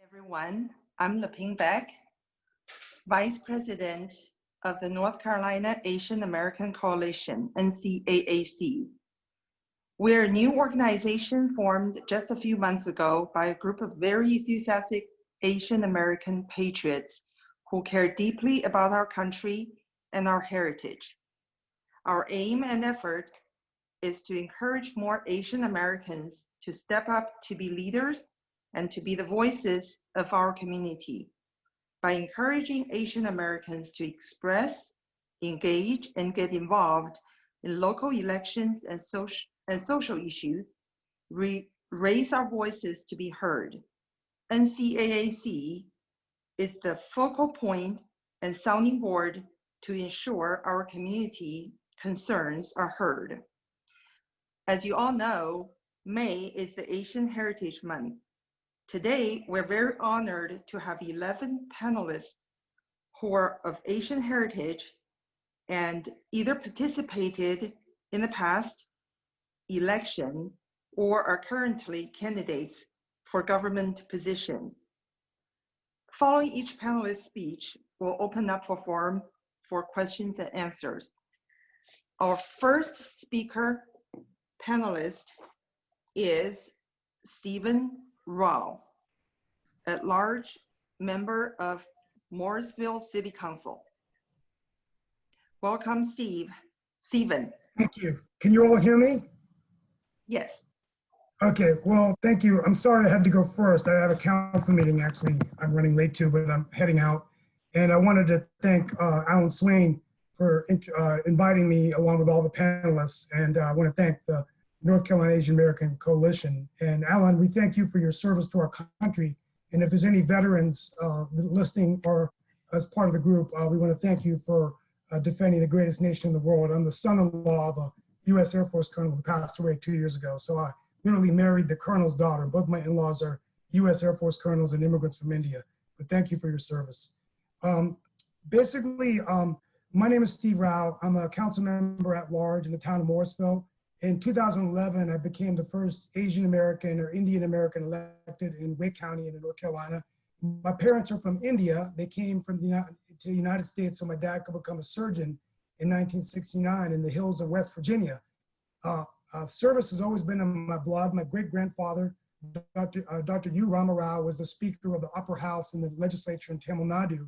Everyone. I'm Leping Beck, Vice President of the North Carolina Asian American Coalition, NCAAC. We're a new organization formed just a few months ago by a group of very enthusiastic Asian American patriots who care deeply about our country and our heritage. Our aim and effort is to encourage more Asian Americans to step up to be leaders and to be the voices of our community by encouraging Asian Americans to express, engage, and get involved in local elections and social issues, raise our voices to be heard. NCAAC is the focal point and sounding board to ensure our community concerns are heard. As you all know, May is the Asian Heritage Month. Today, we're very honored to have 11 panelists who are of Asian heritage and either participated in the past election or are currently candidates for government positions. Following each panelist's speech, we'll open up for forum for questions and answers. Our first speaker panelist is Stephen Rao, at-large member of Morrisville City Council. Welcome, Stephen. Thank you. Can you all hear me? Yes. Okay, well, thank you. I'm sorry I had to go first. I have a council meeting, actually. I'm running late too, but I'm heading out. And I wanted to thank Swain for inviting me along with all the panelists. And I want to thank the North Carolina Asian American Coalition. And Alan, we thank you for your service to our country. And if there's any veterans listening or as part of the group, we want to thank you for defending the greatest nation in the world. I'm the son-in-law of a U.S. Air Force colonel who passed away 2 years ago. So I literally married the colonel's daughter. Both my in-laws are U.S. Air Force colonels and immigrants from India. But thank you for your service. Basically, my name is Steve Rao. I'm a council member at large in the town of Morrisville. In 2011, I became the first Asian American or Indian American elected in Wake County in North Carolina. My parents are from India. They came from the United States so my dad could become a surgeon in 1969 in the hills of West Virginia. Service has always been in my blood. My great-grandfather, Dr. U. Rama Rao, was the Speaker of the Upper House in the legislature in Tamil Nadu.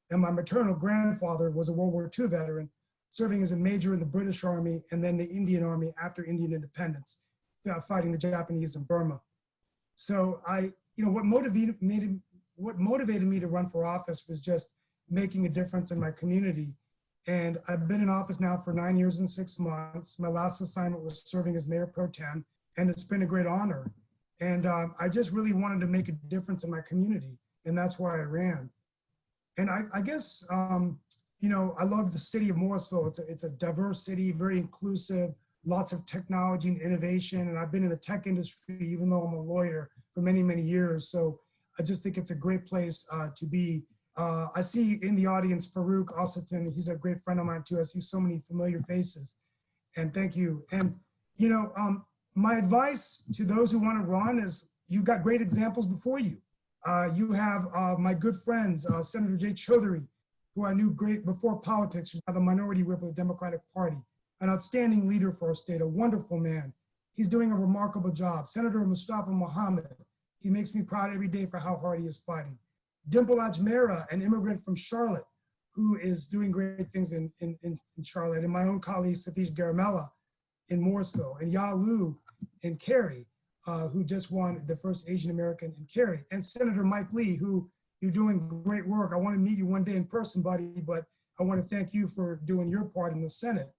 And my maternal grandfather was a World War II veteran, serving as a major in the British Army and then the Indian Army after Indian independence, fighting the Japanese in Burma. So what motivated me to run for office was just making a difference in my community. And I've been in office now for 9 years and 6 months. My last assignment was serving as Mayor Pro Tem, and it's been a great honor. And I just really wanted to make a difference in my community, and that's why I ran. And I guess, I love the city of Morrisville. It's a diverse city, very inclusive, lots of technology and innovation. And I've been in the tech industry, even though I'm a lawyer, for many, many years. So I just think it's a great place to be. I see in the audience Farouk Osatin. He's a great friend of mine too. I see so many familiar faces. And thank you. And my advice to those who want to run is you've got great examples before you. You have my good friends, Senator Jay Chaudhary, who I knew great before politics, who's now the minority whip of the Democratic Party, an outstanding leader for our state, a wonderful man. He's doing a remarkable job. Senator Mujtaba Mohammed, he makes me proud every day for how hard he is fighting. Dimple Ajmera, an immigrant from Charlotte, who is doing great things in Charlotte, and my own colleague, Satish Garamella in Morrisville, and Ya Lu in Cary, who just won the first Asian American in Cary, and Senator Mike Lee, who you're doing great work. I want to meet you one day in person, buddy, but I want to thank you for doing your part in the Senate,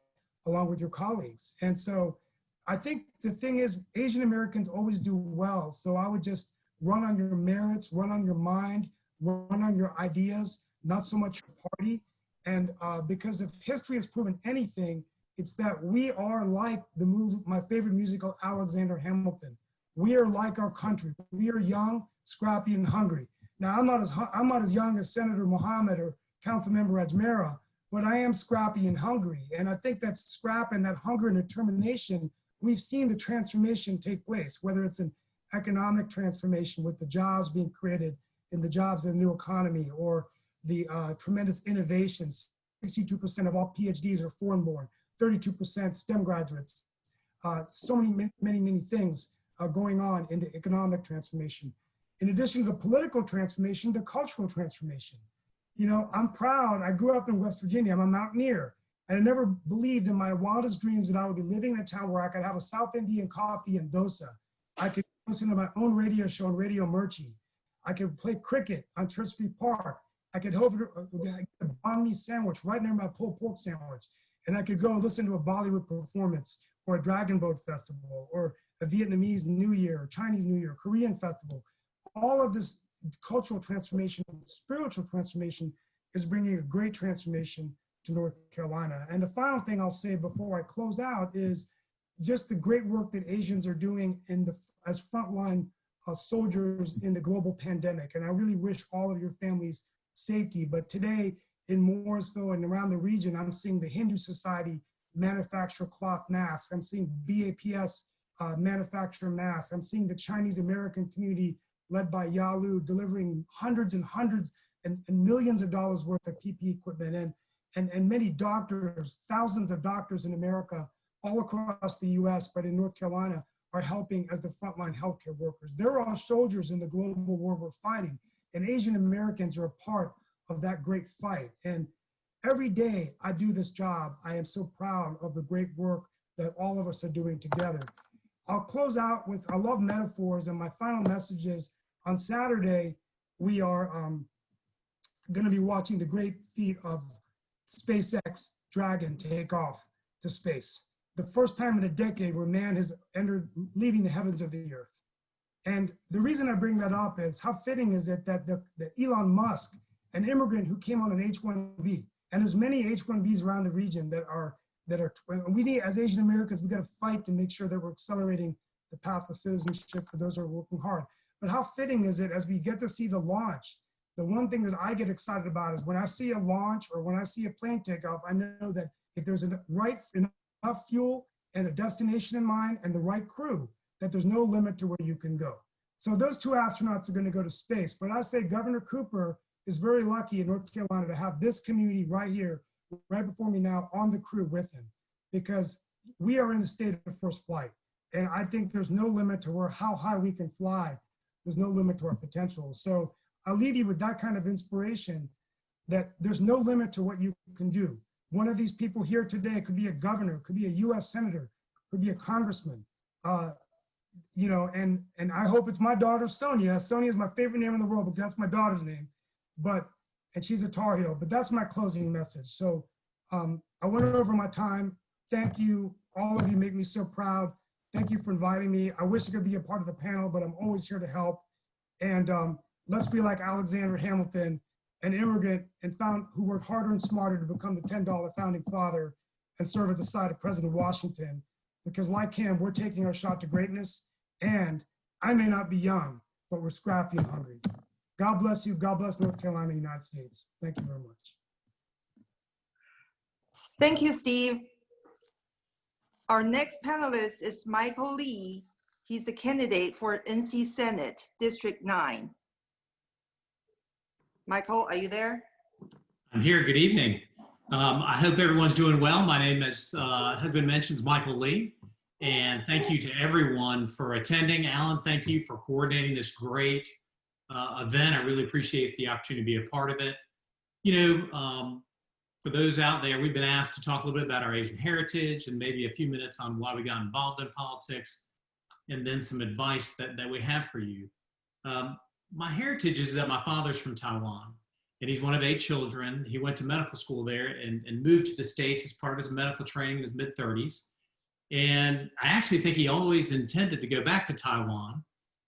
along with your colleagues. And so I think the thing is, Asian Americans always do well. So I would just run on your merits, run on your mind, run on your ideas, not so much your party. And because if history has proven anything, it's that we are like my favorite musical, Alexander Hamilton. We are like our country. We are young, scrappy, and hungry. Now, I'm not as young as Senator Mohammed or Councilmember Ajmera, but I am scrappy and hungry. And I think that scrap and that hunger and determination, we've seen the transformation take place, whether it's an economic transformation with the jobs being created in the jobs in the new economy, or the tremendous innovations. 62% of all PhDs are foreign-born, 32% STEM graduates. So many things going on in the economic transformation. In addition to the political transformation, the cultural transformation. You know, I'm proud, I grew up in West Virginia, I'm a mountaineer, and I never believed in my wildest dreams that I would be living in a town where I could have a South Indian coffee and dosa. I could listen to my own radio show on Radio Murchie. I could play cricket on Church Street Park. I could get a banh mi sandwich right near my pulled pork sandwich. And I could go listen to a Bollywood performance or a Dragon Boat festival or a Vietnamese New Year, or Chinese New Year, Korean festival. All of this cultural transformation, spiritual transformation is bringing a great transformation to North Carolina. And the final thing I'll say before I close out is just the great work that Asians are doing as frontline soldiers in the global pandemic. And I really wish all of your families safety. But today in Morrisville and around the region, I'm seeing the Hindu Society manufacture cloth masks. I'm seeing BAPS manufacture masks. I'm seeing the Chinese American community led by Yalu delivering hundreds and millions of dollars worth of PPE equipment, and many doctors, thousands of doctors in America, all across the US, but in North Carolina, are helping as the frontline healthcare workers. They're all soldiers in the global war we're fighting, and Asian Americans are a part of that great fight. And every day I do this job, I am so proud of the great work that all of us are doing together. I'll close out with, I love metaphors, and my final message is, on Saturday, we are going to be watching the great feat of SpaceX Dragon take off to space. The first time in a decade where man has leaving the heavens of the earth. And the reason I bring that up is, how fitting is it that Elon Musk, an immigrant who came on an H-1B, and there's many H-1Bs around the region that are, we need, as Asian Americans, we got to fight to make sure that we're accelerating the path to citizenship for those who are working hard. But how fitting is it as we get to see the launch? The one thing that I get excited about is when I see a launch or when I see a plane take off, I know that if there's enough fuel and a destination in mind and the right crew, that there's no limit to where you can go. So those two astronauts are going to go to space. But I say Governor Cooper is very lucky in North Carolina to have this community right here, right before me now, on the crew with him, because we are in the state of first flight. And I think there's no limit to how high we can fly. There's no limit to our potential. So I'll leave you with that kind of inspiration, that there's no limit to what you can do. One of these people here today could be a governor, could be a US senator, could be a congressman. You know, and I hope it's my daughter, Sonia. Sonia is my favorite name in the world, but that's my daughter's name. And she's a Tar Heel, but that's my closing message. So I went over my time. Thank you. All of you make me so proud. Thank you for inviting me. I wish I could be a part of the panel, but I'm always here to help. And let's be like Alexander Hamilton, an immigrant who worked harder and smarter to become the $10 founding father and serve at the side of President Washington. Because like him, we're taking our shot to greatness. And I may not be young, but we're scrappy and hungry. God bless you. God bless North Carolina and the United States. Thank you very much. Thank you, Steve. Our next panelist is Michael Lee. He's the candidate for NC Senate, District 9. Michael, are you there? I'm here. Good evening. I hope everyone's doing well. My name is, has been mentioned, is Michael Lee. And thank you to everyone for attending. Alan, thank you for coordinating this great event. I really appreciate the opportunity to be a part of it. You know, for those out there, we've been asked to talk a little bit about our Asian heritage and maybe a few minutes on why we got involved in politics, and then some advice that we have for you. My heritage is that my father's from Taiwan, and he's one of 8 children. He went to medical school there and moved to the States as part of his medical training in his mid-30s. And I actually think he always intended to go back to Taiwan,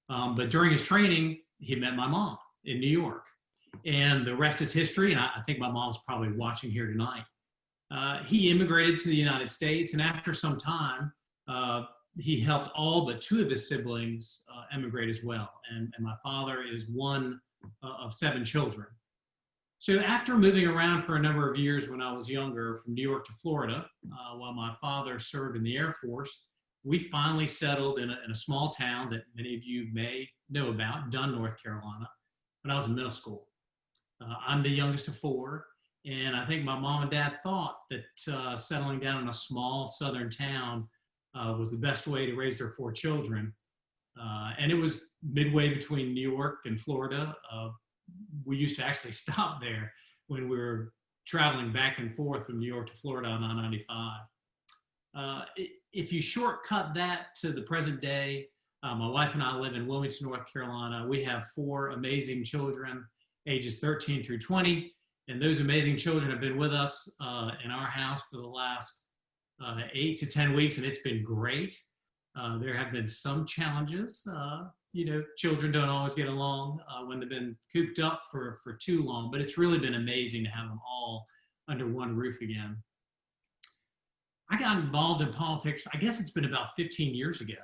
but during his training, he met my mom in New York. And the rest is history, and I think my mom's probably watching here tonight. He immigrated to the United States, and after some time, he helped all but 2 of his siblings emigrate as well. And my father is one of 7 children. So after moving around for a number of years when I was younger, from New York to Florida, while my father served in the Air Force, we finally settled in a small town that many of you may know about, Dunn, North Carolina. when I was in middle school. I'm the youngest of four, and I think my mom and dad thought that settling down in a small southern town was the best way to raise their four children. And it was midway between New York and Florida. We used to actually stop there when we were traveling back and forth from New York to Florida on I-95. If you shortcut that to the present day, my wife and I live in Wilmington, North Carolina. We have four amazing children, ages 13 through 20, and those amazing children have been with us in our house for the last 8 to 10 weeks, and it's been great. There have been some challenges. Children don't always get along when they've been cooped up for too long, but it's really been amazing to have them all under one roof again. I got involved in politics, I guess it's been about 15 years ago.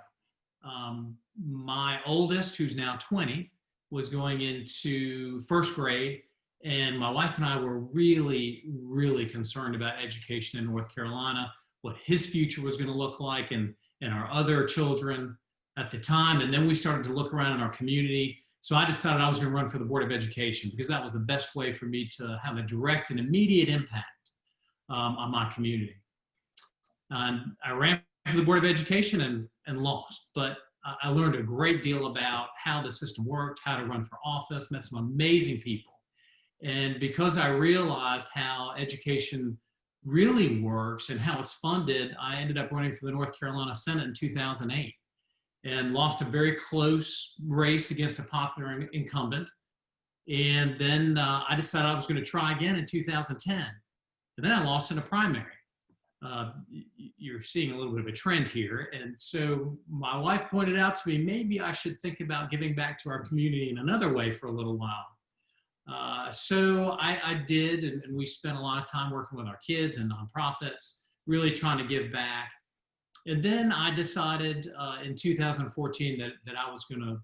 My oldest, who's now 20, was going into first grade, and my wife and I were really, really concerned about education in North Carolina, what his future was going to look like, and our other children at the time. And then we started to look around in our community. So I decided I was going to run for the Board of Education because that was the best way for me to have a direct and immediate impact on my community. And I ran for the Board of Education and lost, but I learned a great deal about how the system worked, how to run for office, met some amazing people. And because I realized how education really works and how it's funded, I ended up running for the North Carolina Senate in 2008 and lost a very close race against a popular incumbent. And then I decided I was going to try again in 2010. And then I lost in a primary. You're seeing a little bit of a trend here. And so my wife pointed out to me, maybe I should think about giving back to our community in another way for a little while. So I did, and we spent a lot of time working with our kids and nonprofits, really trying to give back. And then I decided in 2014 that I was going to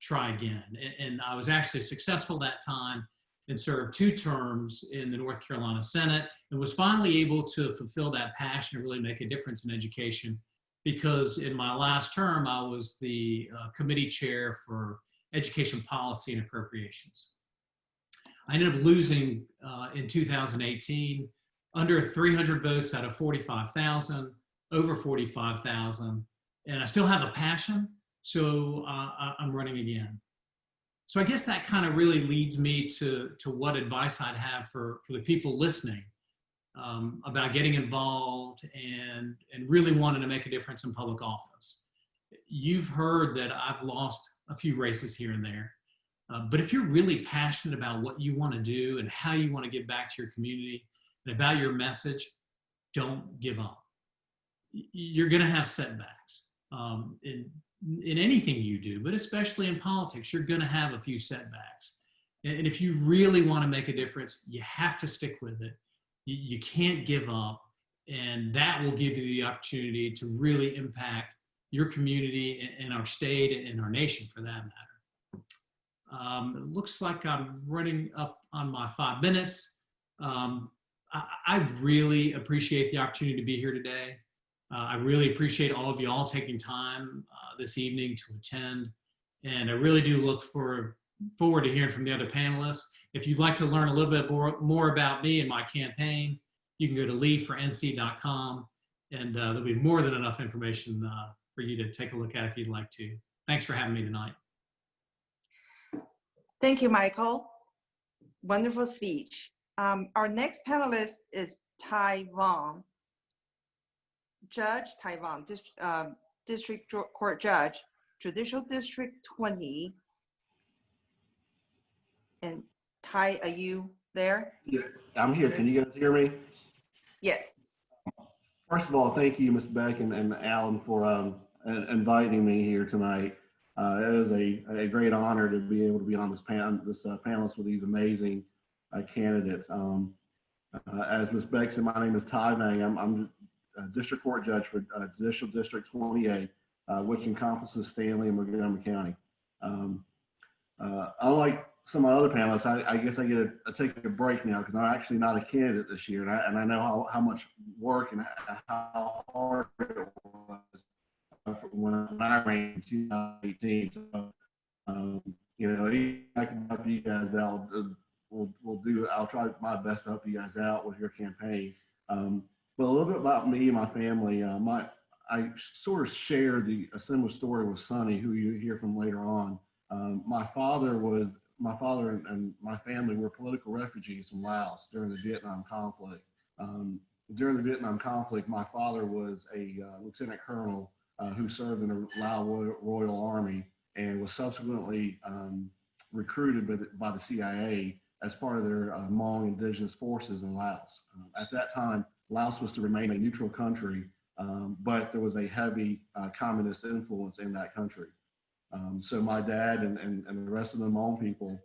try again. And I was actually successful that time and served 2 terms in the North Carolina Senate, and was finally able to fulfill that passion and really make a difference in education, because in my last term, I was the committee chair for education policy and appropriations. I ended up losing in 2018, under 300 votes out of 45,000, over 45,000, and I still have a passion, so I'm running again. So I guess that kind of really leads me to what advice I'd have for the people listening about getting involved and really wanting to make a difference in public office. You've heard that I've lost a few races here and there, but if you're really passionate about what you want to do and how you want to give back to your community and about your message, don't give up. You're going to have setbacks. In anything you do, but especially in politics, you're going to have a few setbacks. And if you really want to make a difference, you have to stick with it. You can't give up, and that will give you the opportunity to really impact your community and our state and our nation, for that matter. It looks like I'm running up on my 5 minutes. I really appreciate the opportunity to be here today. I really appreciate all of you all taking time this evening to attend. And I really do look forward to hearing from the other panelists. If you'd like to learn a little bit more about me and my campaign, you can go to leefornc.com, and there'll be more than enough information for you to take a look at if you'd like to. Thanks for having me tonight. Thank you, Michael. Wonderful speech. Our next panelist is Tai Vong. Judge Tai Vong, District Court Judge, Judicial District 20. And Tai, are you there? Yeah, I'm here. Can you guys hear me? Yes. First of all, thank you, Ms. Beck and Alan, for inviting me here tonight. It is a great honor to be able to be on this panelist with these amazing candidates. As Ms. Beck said, my name is Tai Vang. I'm District Court Judge for Judicial District 28, which encompasses Stanley and Montgomery County. Unlike some of my other panelists, I guess I get to take a break now because I'm actually not a candidate this year, and I know how much work and how hard it was when I ran in 2018. So, I can help you guys guys out. I'll try my best to help you guys out with your campaign. But a little bit about me and my family. I sort of share a similar story with Sonny, who you hear from later on. My father and my family were political refugees from Laos during the Vietnam conflict. During the Vietnam conflict, my father was a lieutenant colonel who served in the Lao Royal Army and was subsequently recruited by the CIA as part of their Hmong indigenous forces in Laos. At that time, Laos was to remain a neutral country, but there was a heavy communist influence in that country. So my dad and the rest of the Hmong people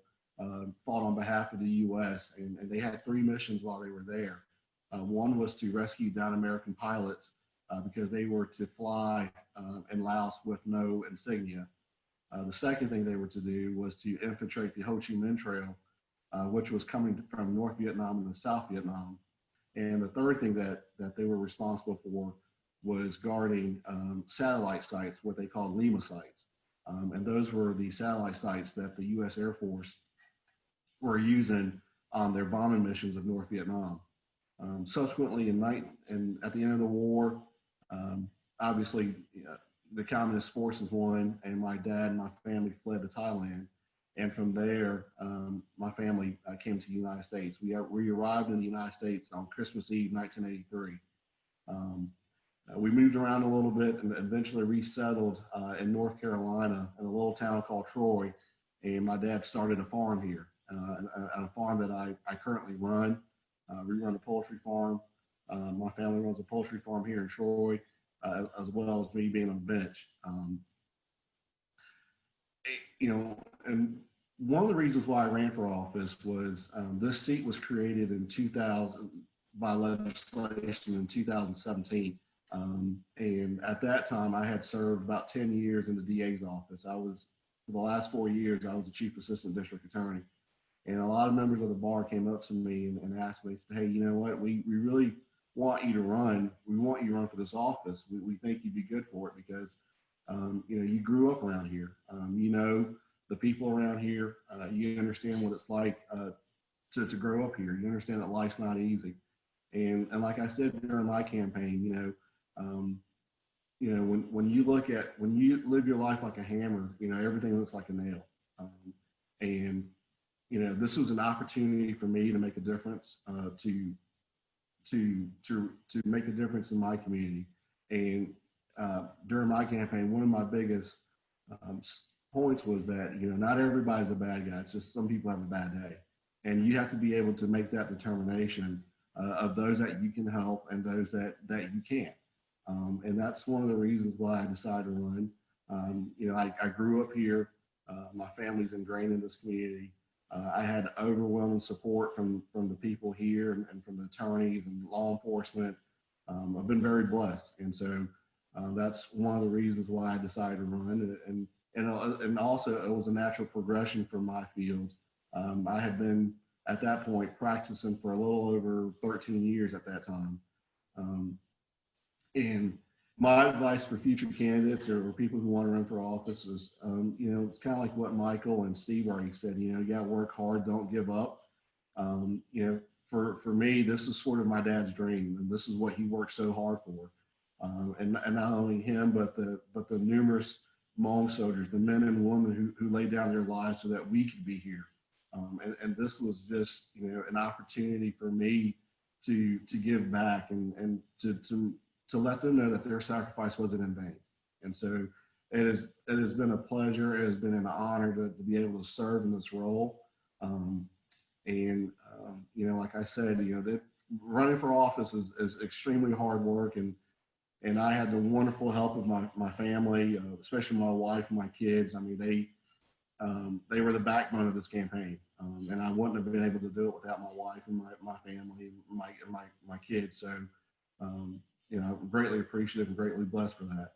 fought on behalf of the U.S. and they had 3 missions while they were there. One was to rescue down American pilots because they were to fly in Laos with no insignia. The second thing they were to do was to infiltrate the Ho Chi Minh Trail, which was coming from North Vietnam and South Vietnam. And the third thing that they were responsible for was guarding satellite sites, what they called Lima sites. And those were the satellite sites that the U.S. Air Force were using on their bombing missions of North Vietnam. Subsequently, at the end of the war, obviously the communist forces won, and my dad and my family fled to Thailand. And from there, my family came to the United States. We arrived in the United States on Christmas Eve, 1983. We moved around a little bit and eventually resettled in North Carolina in a little town called Troy. And my dad started a farm here, a farm that I currently run. We run a poultry farm. My family runs a poultry farm here in Troy, as well as me being on the bench. And one of the reasons why I ran for office was this seat was created in 2000 by legislation in 2017. And at that time, I had served about 10 years in the DA's office. For the last 4 years, I was the chief assistant district attorney. And a lot of members of the bar came up to me and asked me, hey, you know what, we really want you to run. We want you to run for this office. We think you'd be good for it because, you grew up around here. The people around here, you understand what it's like to grow up here. You understand that life's not easy. And like I said during my campaign, when you live your life like a hammer, everything looks like a nail. This was an opportunity for me to make a difference, to make a difference in my community. And during my campaign, one of my biggest points was that, not everybody's a bad guy. It's just some people have a bad day. And you have to be able to make that determination of those that you can help and those that you can't. And that's one of the reasons why I decided to run. I grew up here. My family's ingrained in this community. I had overwhelming support from the people here and from the attorneys and law enforcement. I've been very blessed. And so that's one of the reasons why I decided to run. And also it was a natural progression for my field. I had been at that point practicing for a little over 13 years at that time. And my advice for future candidates or people who want to run for office is, it's kind of like what Michael and Steve already said, you got to work hard, don't give up. For me, this is sort of my dad's dream, and this is what he worked so hard for. And not only him, but the numerous Hmong soldiers, the men and women who laid down their lives so that we could be here. And this was just, an opportunity for me to give back and to let them know that their sacrifice wasn't in vain. And so it has been a pleasure. It has been an honor to be able to serve in this role. Like I said, that running for office is extremely hard work. And I had the wonderful help of my family, especially my wife and my kids. I mean, they were the backbone of this campaign. And I wouldn't have been able to do it without my wife and my family and my kids. So, I'm greatly appreciative and greatly blessed for that.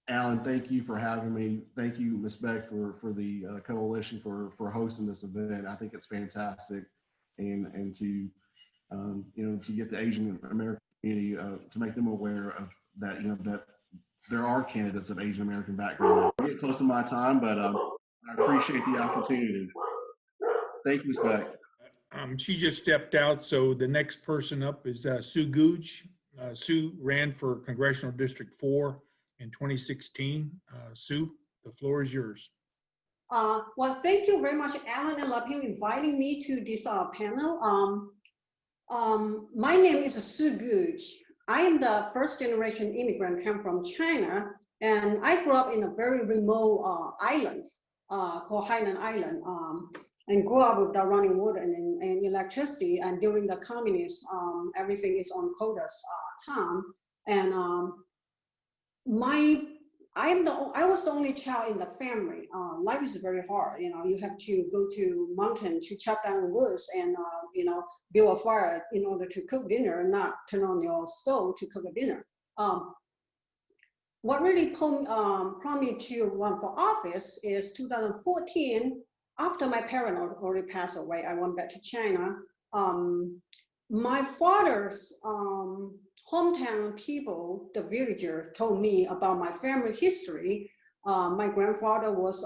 Alan, thank you for having me. Thank you, Ms. Beck, for the coalition for hosting this event. I think it's fantastic. And to get the Asian American community, to make them aware of that, that there are candidates of Asian American background. I get close to my time, but I appreciate the opportunity. Thank you, Ms. Beck. She just stepped out, so the next person up is Sue Googe. Sue ran for Congressional District 4 in 2016. Sue, the floor is yours. Well, thank you very much, Alan and Leping, inviting me to this panel. My name is Sue Googe. I am the first generation immigrant, come from China, and I grew up in a very remote island called Hainan Island, and grew up with the running water and electricity. And during the communists, everything is on quotas time. And I was the only child in the family. Life is very hard. You know, you have to go to mountain to chop down woods and you know, build a fire in order to cook dinner, and not turn on your stove to cook a dinner. What really prompted me to run for office is 2014. After my parents already passed away, I went back to China. My father's hometown people, the villagers, told me about my family history. My grandfather was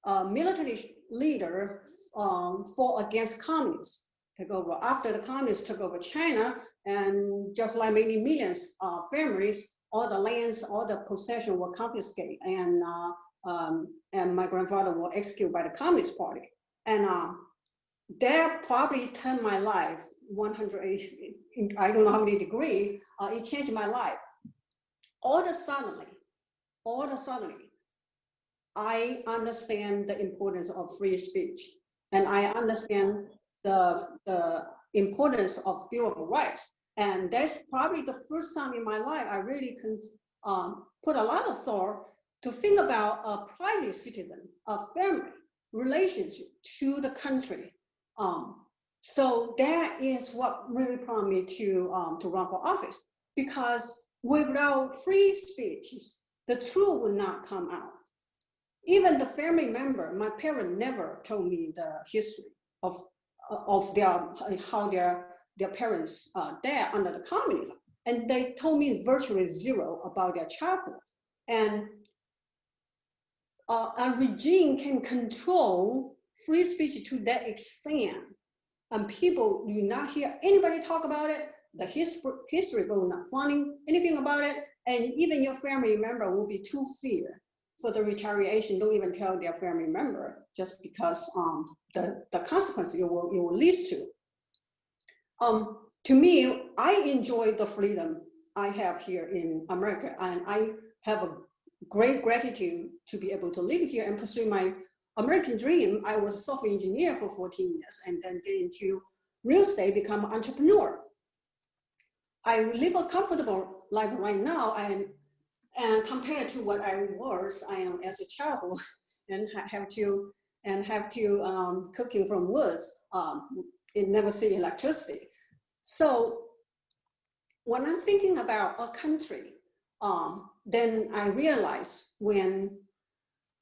a military leader, fought against communists, took over. After the communists took over China, and just like many millions of families, all the lands, all the possessions were confiscated, and my grandfather was executed by the Communist Party. And that probably turned my life 180, I don't know how many degrees, it changed my life. All of a sudden, I understand the importance of free speech, and I understand the importance of Bill of Rights. And that's probably the first time in my life I really can put a lot of thought to think about a private citizen, a family relationship to the country. So that is what really prompted me to run for office, because without free speech, the truth would not come out. Even the family member, my parents never told me the history of how their parents died under the communism, and they told me virtually zero about their childhood. And a regime can control free speech to that extent, and people do not hear anybody talk about it. The history will not finding anything about it, and even your family member will be too fear for the retaliation. Don't even tell their family member, just because the consequences it will lead to. To me, I enjoy the freedom I have here in America, and I have a great gratitude to be able to live here and pursue my American dream. I was a software engineer for 14 years, and then get into real estate, become an entrepreneur. I live a comfortable life right now, and compared to what I am as a child, and have to cooking from woods. It never see electricity. So when I'm thinking about a country, then I realize when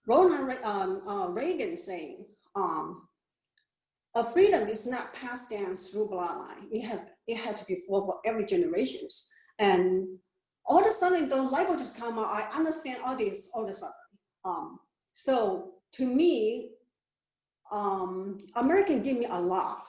Ronald Reagan saying, a freedom is not passed down through bloodline. It had to be for every generations. And all of a sudden, the light will just come out. I understand all this all of a sudden. So to me, American give me a lot.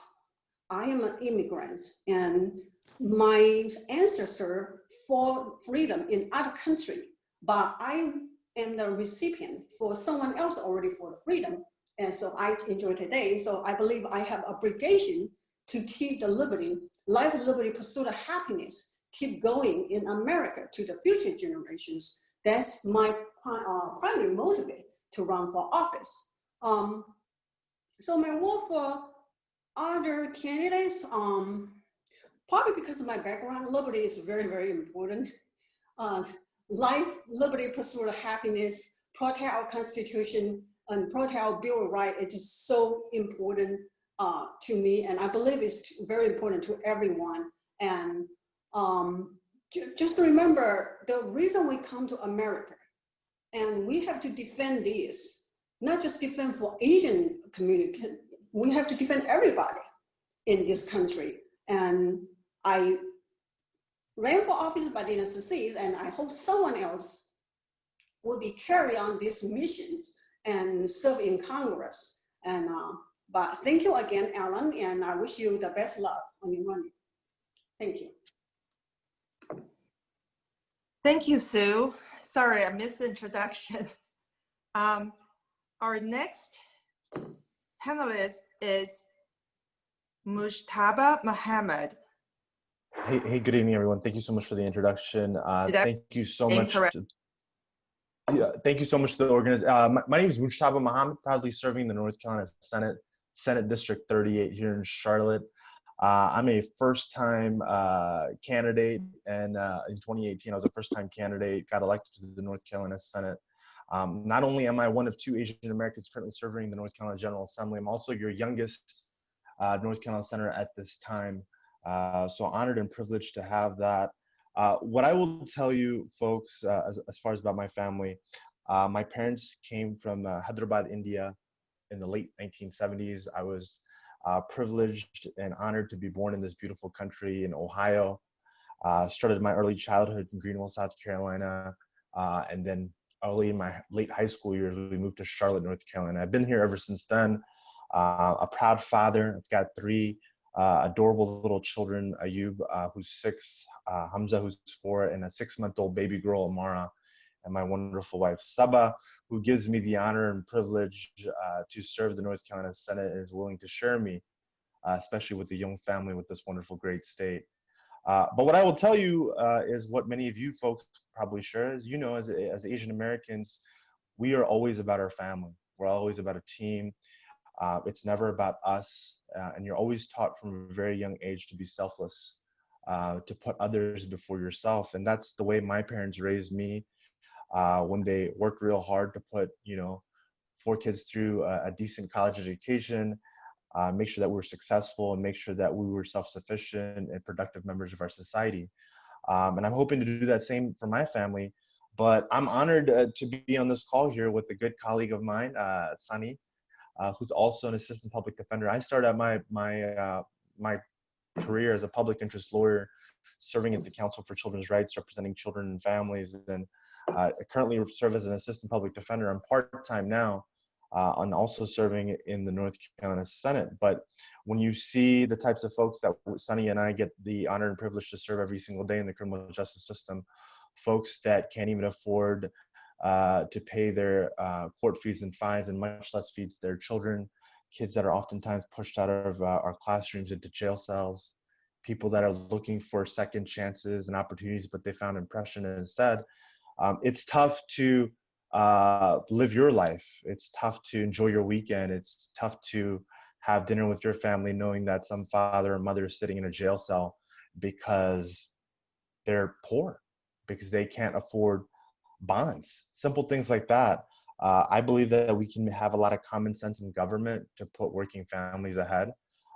I am an immigrant, and my ancestor fought freedom in other country, but I am the recipient for someone else already for the freedom. And so I enjoy today. So I believe I have obligation to keep the liberty, life, liberty, pursuit of happiness, keep going in America to the future generations. That's my primary motive to run for office. So my work for other candidates, probably because of my background, liberty is very, very important. Life, liberty, pursuit of happiness, protect our Constitution, and protect our Bill of Rights. It is so important to me, and I believe it's very important to everyone. And just remember, the reason we come to America, and we have to defend this, not just defend for Asian community, we have to defend everybody in this country. And I ran for office but didn't succeed, and I hope someone else will be carry on these missions and serve in Congress. And but thank you again, Alan, and I wish you the best luck on your running. Thank you. Thank you, Sue. Sorry, I missed the introduction. Our next panelist is Mujtaba Mohammed. Hey, good evening, everyone. Thank you so much for the introduction. Thank you so much. Thank you so much to the organization. My name is Mujtaba Mohammed, proudly serving the North Carolina Senate District 38 here in Charlotte. I'm a first-time candidate, and in 2018, I was a first-time candidate, got elected to the North Carolina Senate. Not only am I one of 2 Asian Americans currently serving the North Carolina General Assembly, I'm also your youngest North Carolina senator at this time. So honored and privileged to have that. What I will tell you folks, as far as about my family, my parents came from Hyderabad, India in the late 1970s. I was privileged and honored to be born in this beautiful country in Ohio. Started my early childhood in Greenville, South Carolina. And then early in my late high school years, we moved to Charlotte, North Carolina. I've been here ever since then. A proud father. I've got 3 adorable little children, Ayub, who's 6, Hamza, who's 4, and a 6-month-old baby girl, Amara, and my wonderful wife, Saba, who gives me the honor and privilege to serve the North Carolina Senate and is willing to share me, especially with a young family with this wonderful, great state. But what I will tell you is what many of you folks probably share, as you know, as Asian Americans, we are always about our family. We're always about a team. It's never about us, and you're always taught from a very young age to be selfless, to put others before yourself. And that's the way my parents raised me when they worked real hard to put, 4 kids through a decent college education, make sure that we're successful, and make sure that we were self-sufficient and productive members of our society. And I'm hoping to do that same for my family. But I'm honored to be on this call here with a good colleague of mine, Sunny, who's also an assistant public defender. I started my career as a public interest lawyer, serving at the Council for Children's Rights, representing children and families. And I currently serve as an assistant public defender. I'm part-time now, and also serving in the North Carolina Senate. But when you see the types of folks that Sunny and I get the honor and privilege to serve every single day in the criminal justice system, folks that can't even afford to pay their court fees and fines, and much less feeds their children, kids that are oftentimes pushed out of our classrooms into jail cells, people that are looking for second chances and opportunities, but they found oppression instead. It's tough to live your life. It's tough to enjoy your weekend. It's tough to have dinner with your family knowing that some father or mother is sitting in a jail cell because they're poor, because they can't afford bonds, simple things like that. I believe that we can have a lot of common sense in government to put working families ahead,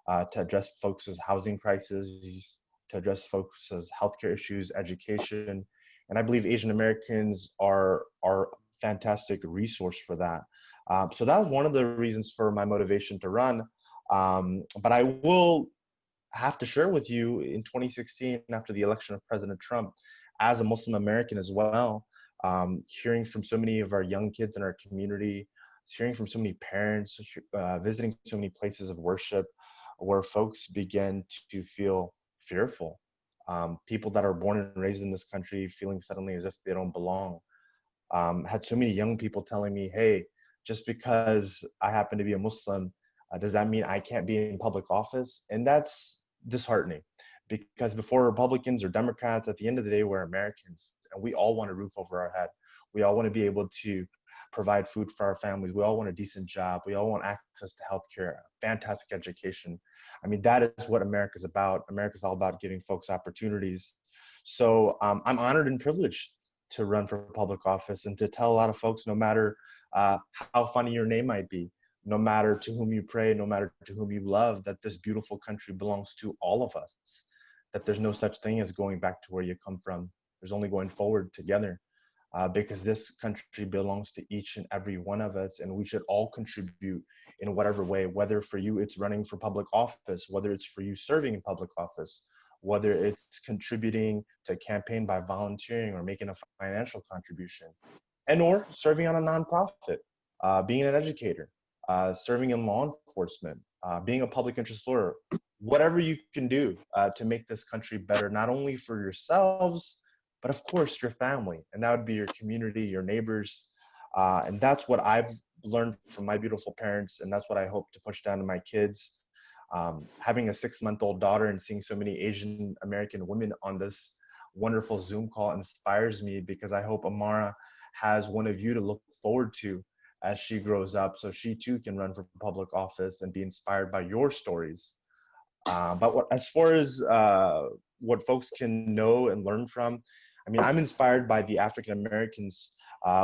to address folks' housing crises, to address folks' healthcare issues, education. And I believe Asian Americans are fantastic resource for that. So that was one of the reasons for my motivation to run. But I will have to share with you, in 2016, after the election of President Trump, as a Muslim American as well, hearing from so many of our young kids in our community, hearing from so many parents, visiting so many places of worship where folks begin to feel fearful. People that are born and raised in this country feeling suddenly as if they don't belong. Had so many young people telling me, hey, just because I happen to be a Muslim, does that mean I can't be in public office? And that's disheartening, because before Republicans or Democrats, at the end of the day, we're Americans, and we all want a roof over our head. We all want to be able to provide food for our families. We all want a decent job. We all want access to healthcare, fantastic education. I mean, that is what America's about. America's all about giving folks opportunities. So I'm honored and privileged to run for public office and to tell a lot of folks, no matter how funny your name might be, no matter to whom you pray, no matter to whom you love, that this beautiful country belongs to all of us, that there's no such thing as going back to where you come from. There's only going forward together, because this country belongs to each and every one of us, and we should all contribute in whatever way, whether for you it's running for public office, whether it's for you serving in public office, whether it's contributing to a campaign by volunteering or making a financial contribution, and or serving on a nonprofit. being an educator, serving in law enforcement, being a public interest lawyer, whatever you can do to make this country better, not only for yourselves, but of course your family. And that would be your community, your neighbors. And that's what I've learned from my beautiful parents. And that's what I hope to push down to my kids. Having a 6-month-old daughter and seeing so many Asian American women on this wonderful Zoom call inspires me, because I hope Amara has one of you to look forward to as she grows up, so she too can run for public office and be inspired by your stories. But as far as what folks can know and learn from, I mean, I'm inspired by the African Americans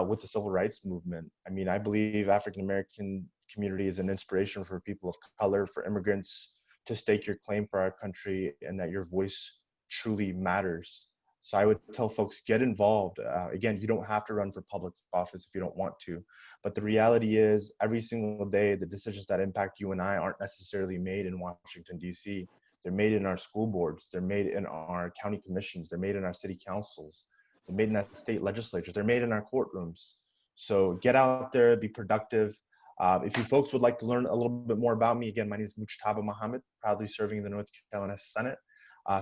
with the civil rights movement. I mean, I believe African American community is an inspiration for people of color, for immigrants to stake your claim for our country, and that your voice truly matters. So I would tell folks, get involved. Again, you don't have to run for public office if you don't want to. But the reality is, every single day, the decisions that impact you and I aren't necessarily made in Washington, D.C. They're made in our school boards. They're made in our county commissions. They're made in our city councils. They're made in our state legislatures. They're made in our courtrooms. So get out there, be productive. If you folks would like to learn a little bit more about me, again, my name is Mujtaba Mohammed, proudly serving in the North Carolina Senate.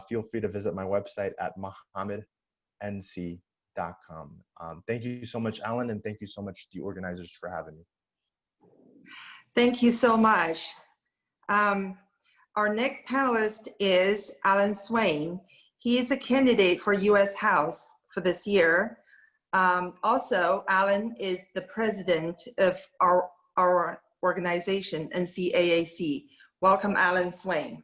Feel free to visit my website at mohammednc.com. Thank you so much, Alan, and thank you so much to the organizers for having me. Thank you so much. Our next panelist is Alan Swain. He is a candidate for U.S. House for this year. Also, Alan is the president of our organization, NCAAC. Welcome, Alan Swain.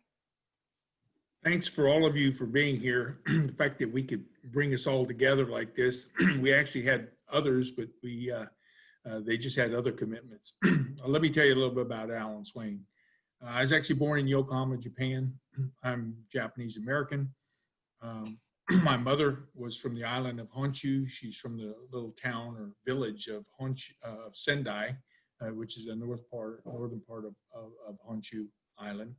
Thanks for all of you for being here. The fact that we could bring us all together like this. We actually had others, but they just had other commitments. Let me tell you a little bit about Alan Swain. I was actually born in Yokohama, Japan. I'm Japanese American. My mother was from the island of Honshu. She's from the little town or village of Sendai, which is the northern part of Honshu Island.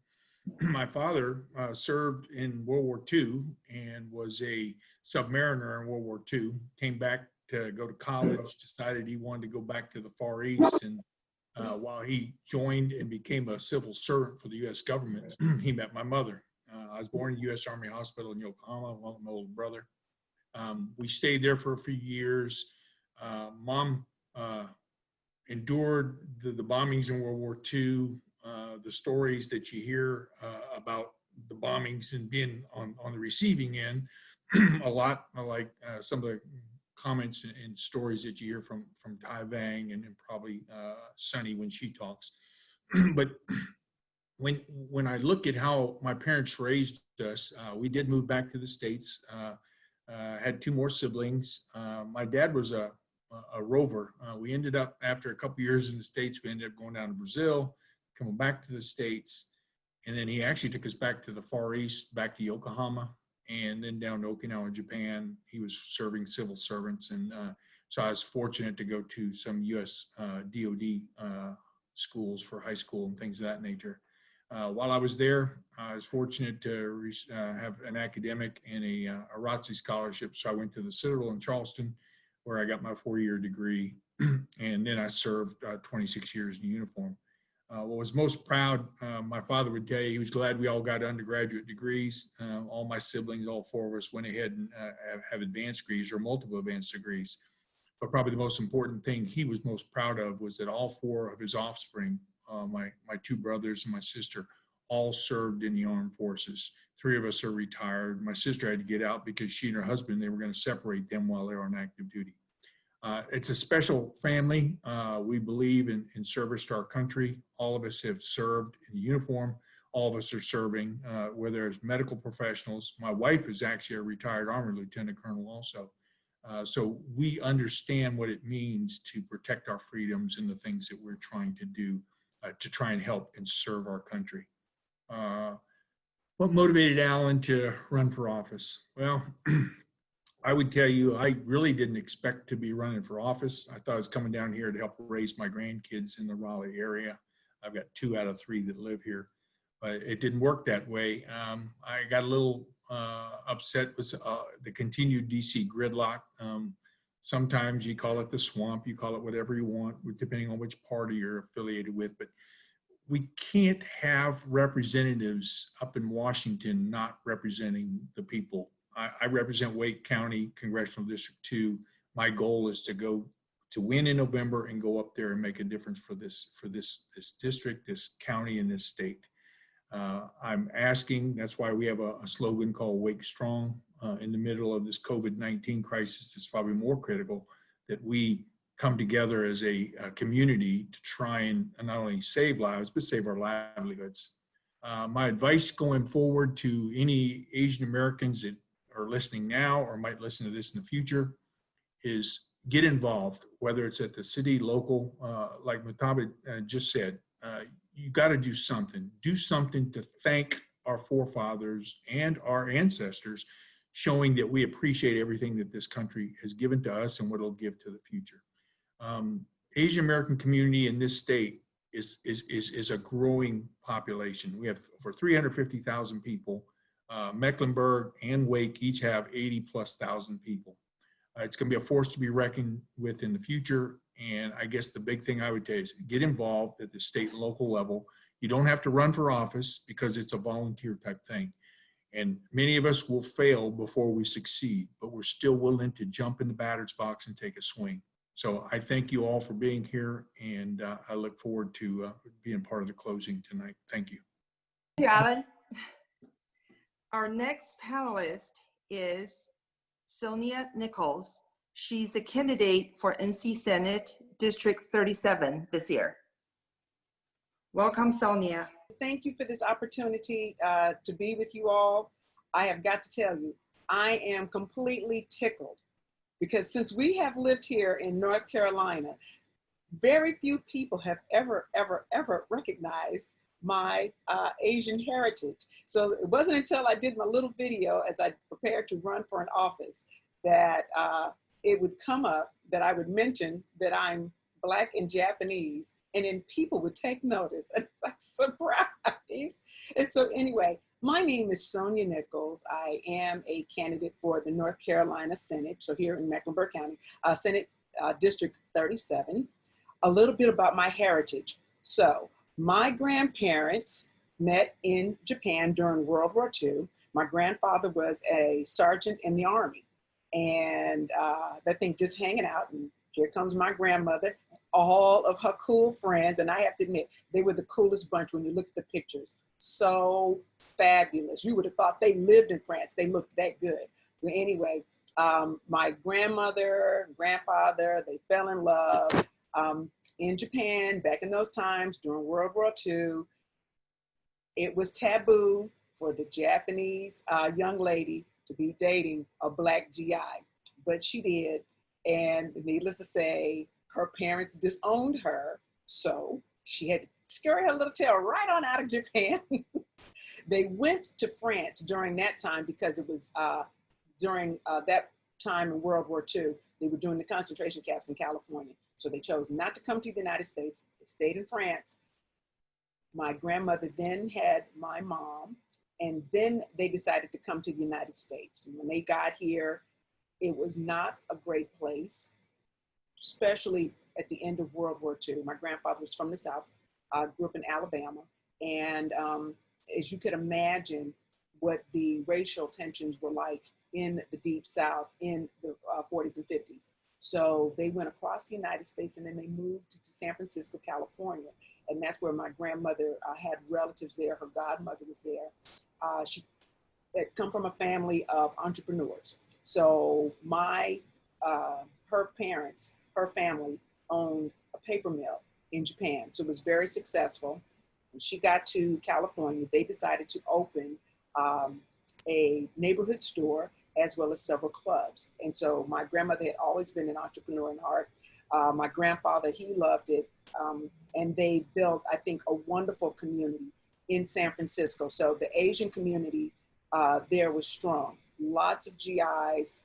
My father served in World War II and was a submariner in World War II, came back to go to college, decided he wanted to go back to the Far East. And while he joined and became a civil servant for the U.S. government, he met my mother. I was born in U.S. Army Hospital in Yokohama, along with my older brother. We stayed there for a few years. Mom endured the bombings in World War II. The stories that you hear about the bombings and being on the receiving end, a lot like some of the comments and stories that you hear from Tai Vang and probably Sunny when she talks. But when I look at how my parents raised us, we did move back to the States, had 2 more siblings. My dad was a rover. We ended up, after a couple years in the States, we ended up going down to Brazil, coming back to the States, and then he actually took us back to the Far East, back to Yokohama, and then down to Okinawa, Japan. He was serving civil servants, and so I was fortunate to go to some U.S. DOD schools for high school and things of that nature. While I was there, I was fortunate to have an academic and a ROTC scholarship, so I went to the Citadel in Charleston, where I got my 4-year degree, and then I served 26 years in uniform. What was most proud, my father would tell you, he was glad we all got undergraduate degrees. All my siblings, all 4 of us, went ahead and have advanced degrees or multiple advanced degrees. But probably the most important thing he was most proud of was that all 4 of his offspring, my 2 brothers and my sister, all served in the armed forces. 3 of us are retired. My sister had to get out because she and her husband, they were going to separate them while they were on active duty. It's a special family. We believe in service to our country. All of us have served in uniform. All of us are serving, whether it's medical professionals. My wife is actually a retired Army Lieutenant Colonel also. So we understand what it means to protect our freedoms and the things that we're trying to do to try and help and serve our country. What motivated Alan to run for office? Well, I would tell you, I really didn't expect to be running for office. I thought I was coming down here to help raise my grandkids in the Raleigh area. I've got 2 out of 3 that live here, but it didn't work that way. I got a little upset with the continued DC gridlock. Sometimes you call it the swamp, you call it whatever you want, depending on which party you're affiliated with. But we can't have representatives up in Washington not representing the people. I represent Wake County Congressional District 2. My goal is to win in November and go up there and make a difference for this district, this county, and this state. I'm asking, that's why we have a slogan called Wake Strong. In the middle of this COVID-19 crisis, it's probably more critical that we come together as a community to try and not only save lives, but save our livelihoods. My advice going forward to any Asian Americans that are listening now or might listen to this in the future is get involved, whether it's at the city, local, like Mujtaba just said. You got to do something to thank our forefathers and our ancestors, showing that we appreciate everything that this country has given to us and what it'll give to the future. Asian American community in this state is a growing population. We have over 350,000 people. Mecklenburg and Wake each have 80,000+ people. It's going to be a force to be reckoned with in the future. And I guess the big thing I would tell you is get involved at the state and local level. You don't have to run for office because it's a volunteer type thing. And many of us will fail before we succeed, but we're still willing to jump in the batter's box and take a swing. So I thank you all for being here, and I look forward to being part of the closing tonight. Thank you. Thank you, Alan. Our next panelist is Sonia Nichols. She's a candidate for NC Senate District 37 this year. Welcome, Sonia. Thank you for this opportunity to be with you all. I have got to tell you, I am completely tickled because since we have lived here in North Carolina, very few people have ever recognized my Asian heritage. So it wasn't until I did my little video as I prepared to run for an office that it would come up that I would mention that I'm Black and Japanese, and then people would take notice and like surprise. And so anyway, my name is Sonia Nichols. I am a candidate for the North Carolina Senate, so here in Mecklenburg County, Senate District 37. A little bit about my heritage. So my grandparents met in Japan during World War II. My grandfather was a sergeant in the Army, and that thing just hanging out, and here comes my grandmother, all of her cool friends, and I have to admit, they were the coolest bunch when you look at the pictures. So fabulous. You would have thought they lived in France. They looked that good. But anyway, my grandmother, grandfather, they fell in love in Japan back in those times during World War II. It was taboo for the Japanese young lady to be dating a Black GI, but she did. And needless to say, her parents disowned her, so she had to scurry her little tail right on out of Japan. They went to France during that time because it was during that time in World War II, they were doing the concentration camps in California. So they chose not to come to the United States. They stayed in France. My grandmother then had my mom, and then they decided to come to the United States. And when they got here, it was not a great place, especially at the end of World War II. My grandfather was from the South, grew up in Alabama. And as you could imagine, what the racial tensions were like in the Deep South in the 40s and 50s. So they went across the United States, and then they moved to San Francisco, California. And that's where my grandmother had relatives there. Her godmother was there. She had come from a family of entrepreneurs. So her parents, her family owned a paper mill in Japan. So it was very successful. When she got to California, they decided to open a neighborhood store as well as several clubs. And so my grandmother had always been an entrepreneur in heart. My grandfather, he loved it. And they built, I think, a wonderful community in San Francisco. So the Asian community there was strong. Lots of GIs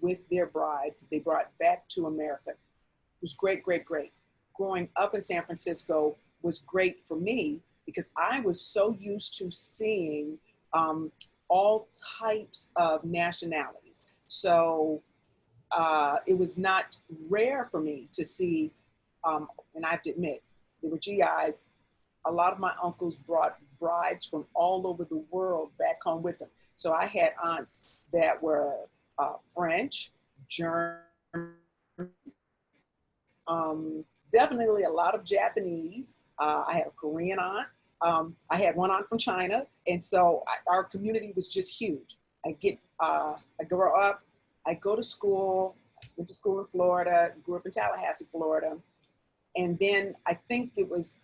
with their brides they brought back to America. It was great, great, great. Growing up in San Francisco was great for me because I was so used to seeing all types of nationalities. So it was not rare for me to see, and I have to admit, they were GIs. A lot of my uncles brought brides from all over the world back home with them. So I had aunts that were French, German, definitely a lot of Japanese. I had a Korean aunt. I had one aunt from China. And so our community was just huge. I grow up, I go to school, went to school in Florida, grew up in Tallahassee, Florida. And then I think it was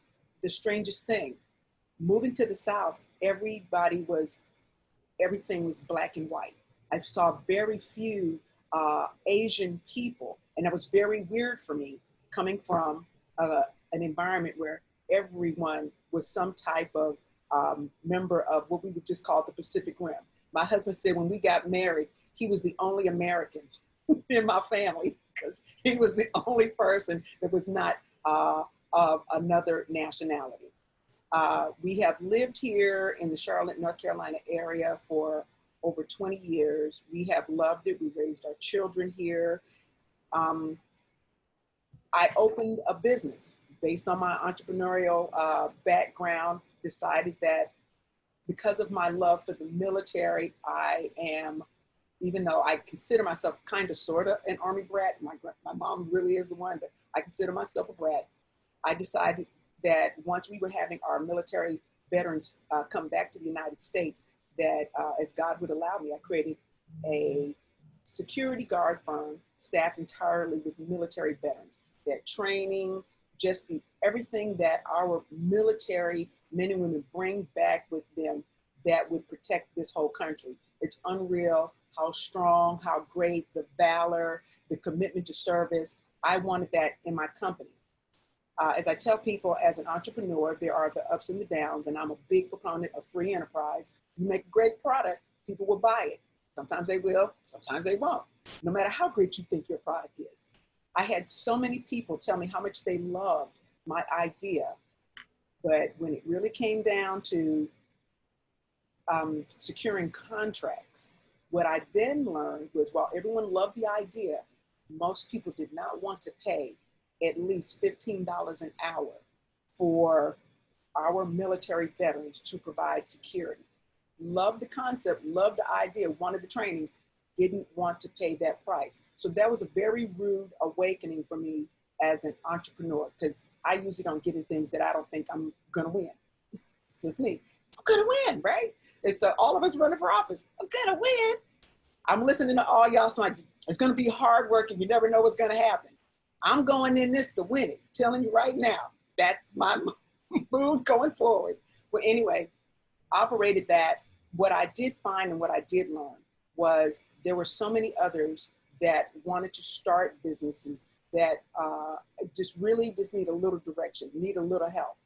the strangest thing. Moving to the South, everything was black and white. I saw very few Asian people. And that was very weird for me, coming from an environment where everyone was some type of member of what we would just call the Pacific Rim. My husband said when we got married, he was the only American in my family because he was the only person that was not of another nationality. We have lived here in the Charlotte, North Carolina area for over 20 years. We have loved it. We raised our children here. I opened a business based on my entrepreneurial background, decided that because of my love for the military, I am, even though I consider myself kind of, sort of an Army brat, my mom really is the one, but I consider myself a brat. I decided that once we were having our military veterans come back to the United States, that as God would allow me, I created a security guard firm staffed entirely with military veterans. That training, just everything that our military men and women bring back with them that would protect this whole country. It's unreal how strong, how great, the valor, the commitment to service. I wanted that in my company. As I tell people, as an entrepreneur, there are the ups and the downs, and I'm a big proponent of free enterprise. You make a great product, people will buy it. Sometimes they will, sometimes they won't, no matter how great you think your product is. I had so many people tell me how much they loved my idea, but when it really came down to securing contracts, what I then learned was while everyone loved the idea, most people did not want to pay at least $15 an hour for our military veterans to provide security. Loved the concept, loved the idea, wanted the training, didn't want to pay that price. So that was a very rude awakening for me as an entrepreneur, because I usually don't get in things that I don't think I'm gonna win. It's just me. I'm gonna win, right? It's all of us running for office. I'm gonna win. I'm listening to all y'all, so it's gonna be hard work and you never know what's gonna happen. I'm going in this to win it. Telling you right now, that's my mood going forward. Well, anyway, operated that. What I did find and what I did learn was there were so many others that wanted to start businesses that just need a little direction, need a little help.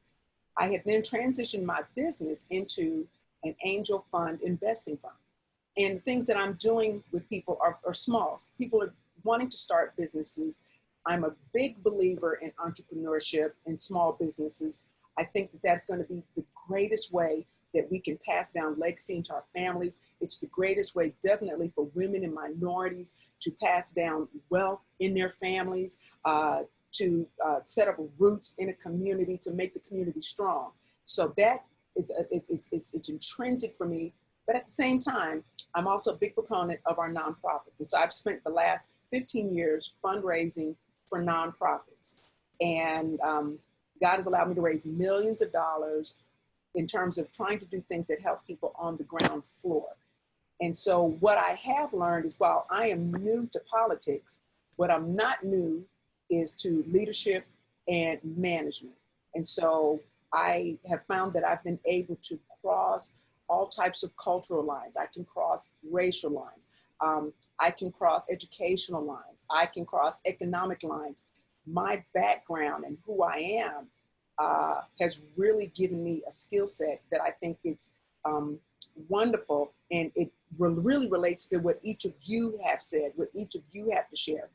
I had then transitioned my business into an angel fund investing fund. And the things that I'm doing with people are small. People are wanting to start businesses. I'm a big believer in entrepreneurship and small businesses. I think that that's going to be the greatest way that we can pass down legacy into our families. It's the greatest way, definitely, for women and minorities to pass down wealth in their families, to set up roots in a community, to make the community strong. So that it's intrinsic for me. But at the same time, I'm also a big proponent of our nonprofits. And so I've spent the last 15 years fundraising for nonprofits. And God has allowed me to raise millions of dollars in terms of trying to do things that help people on the ground floor. And so what I have learned is while I am new to politics, what I'm not new is to leadership and management. And so I have found that I've been able to cross all types of cultural lines. I can cross racial lines. I can cross educational lines. I can cross economic lines. My background and who I am has really given me a skill set that I think it's wonderful, and it really relates to what each of you have said, what each of you have to share.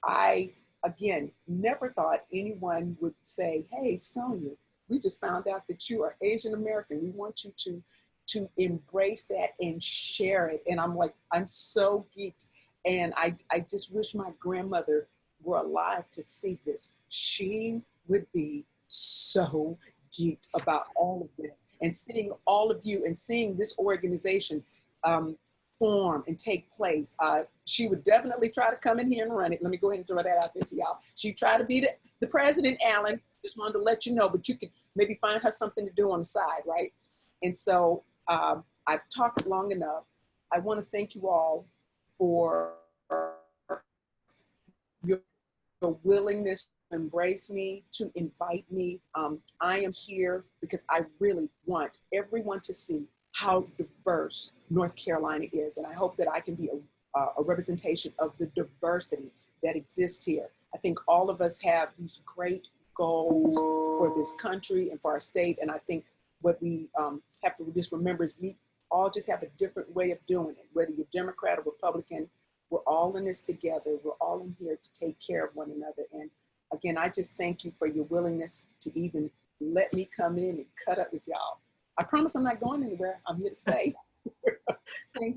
I, again, never thought anyone would say, hey, Sonia, we just found out that you are Asian American. We want you to embrace that and share it. And I'm like, I'm so geeked. And I just wish my grandmother were alive to see this. She would be so geeked about all of this, and seeing all of you and seeing this organization form and take place. She would definitely try to come in here and run it. Let me go ahead and throw that out there to y'all. She'd try to be the president, Alan. Just wanted to let you know, but you could maybe find her something to do on the side, right? And so I've talked long enough. I want to thank you all for your willingness to embrace me, to invite me. I am here because I really want everyone to see how diverse North Carolina is. And I hope that I can be a representation of the diversity that exists here. I think all of us have these great goals for this country and for our state. And I think what we have to just remember is we all just have a different way of doing it. Whether you're Democrat or Republican, we're all in this together. We're all in here to take care of one another. And again, I just thank you for your willingness to even let me come in and cut up with y'all. I promise I'm not going anywhere. I'm here to stay.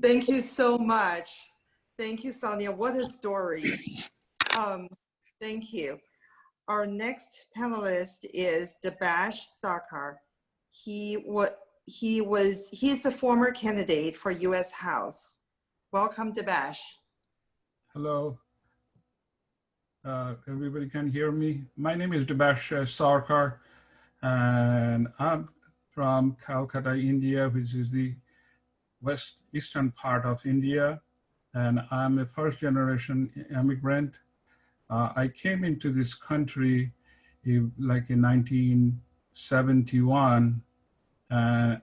Thank you so much. Thank you, Sonia. What a story. Thank you. Our next panelist is Debesh Sarkar. He's a former candidate for U.S. House. Welcome, Debesh. Hello. Everybody can hear me. My name is Debesh Sarkar, and I'm from Calcutta, India, which is the eastern part of India. And I'm a first generation immigrant. I came into this country like in 1971. And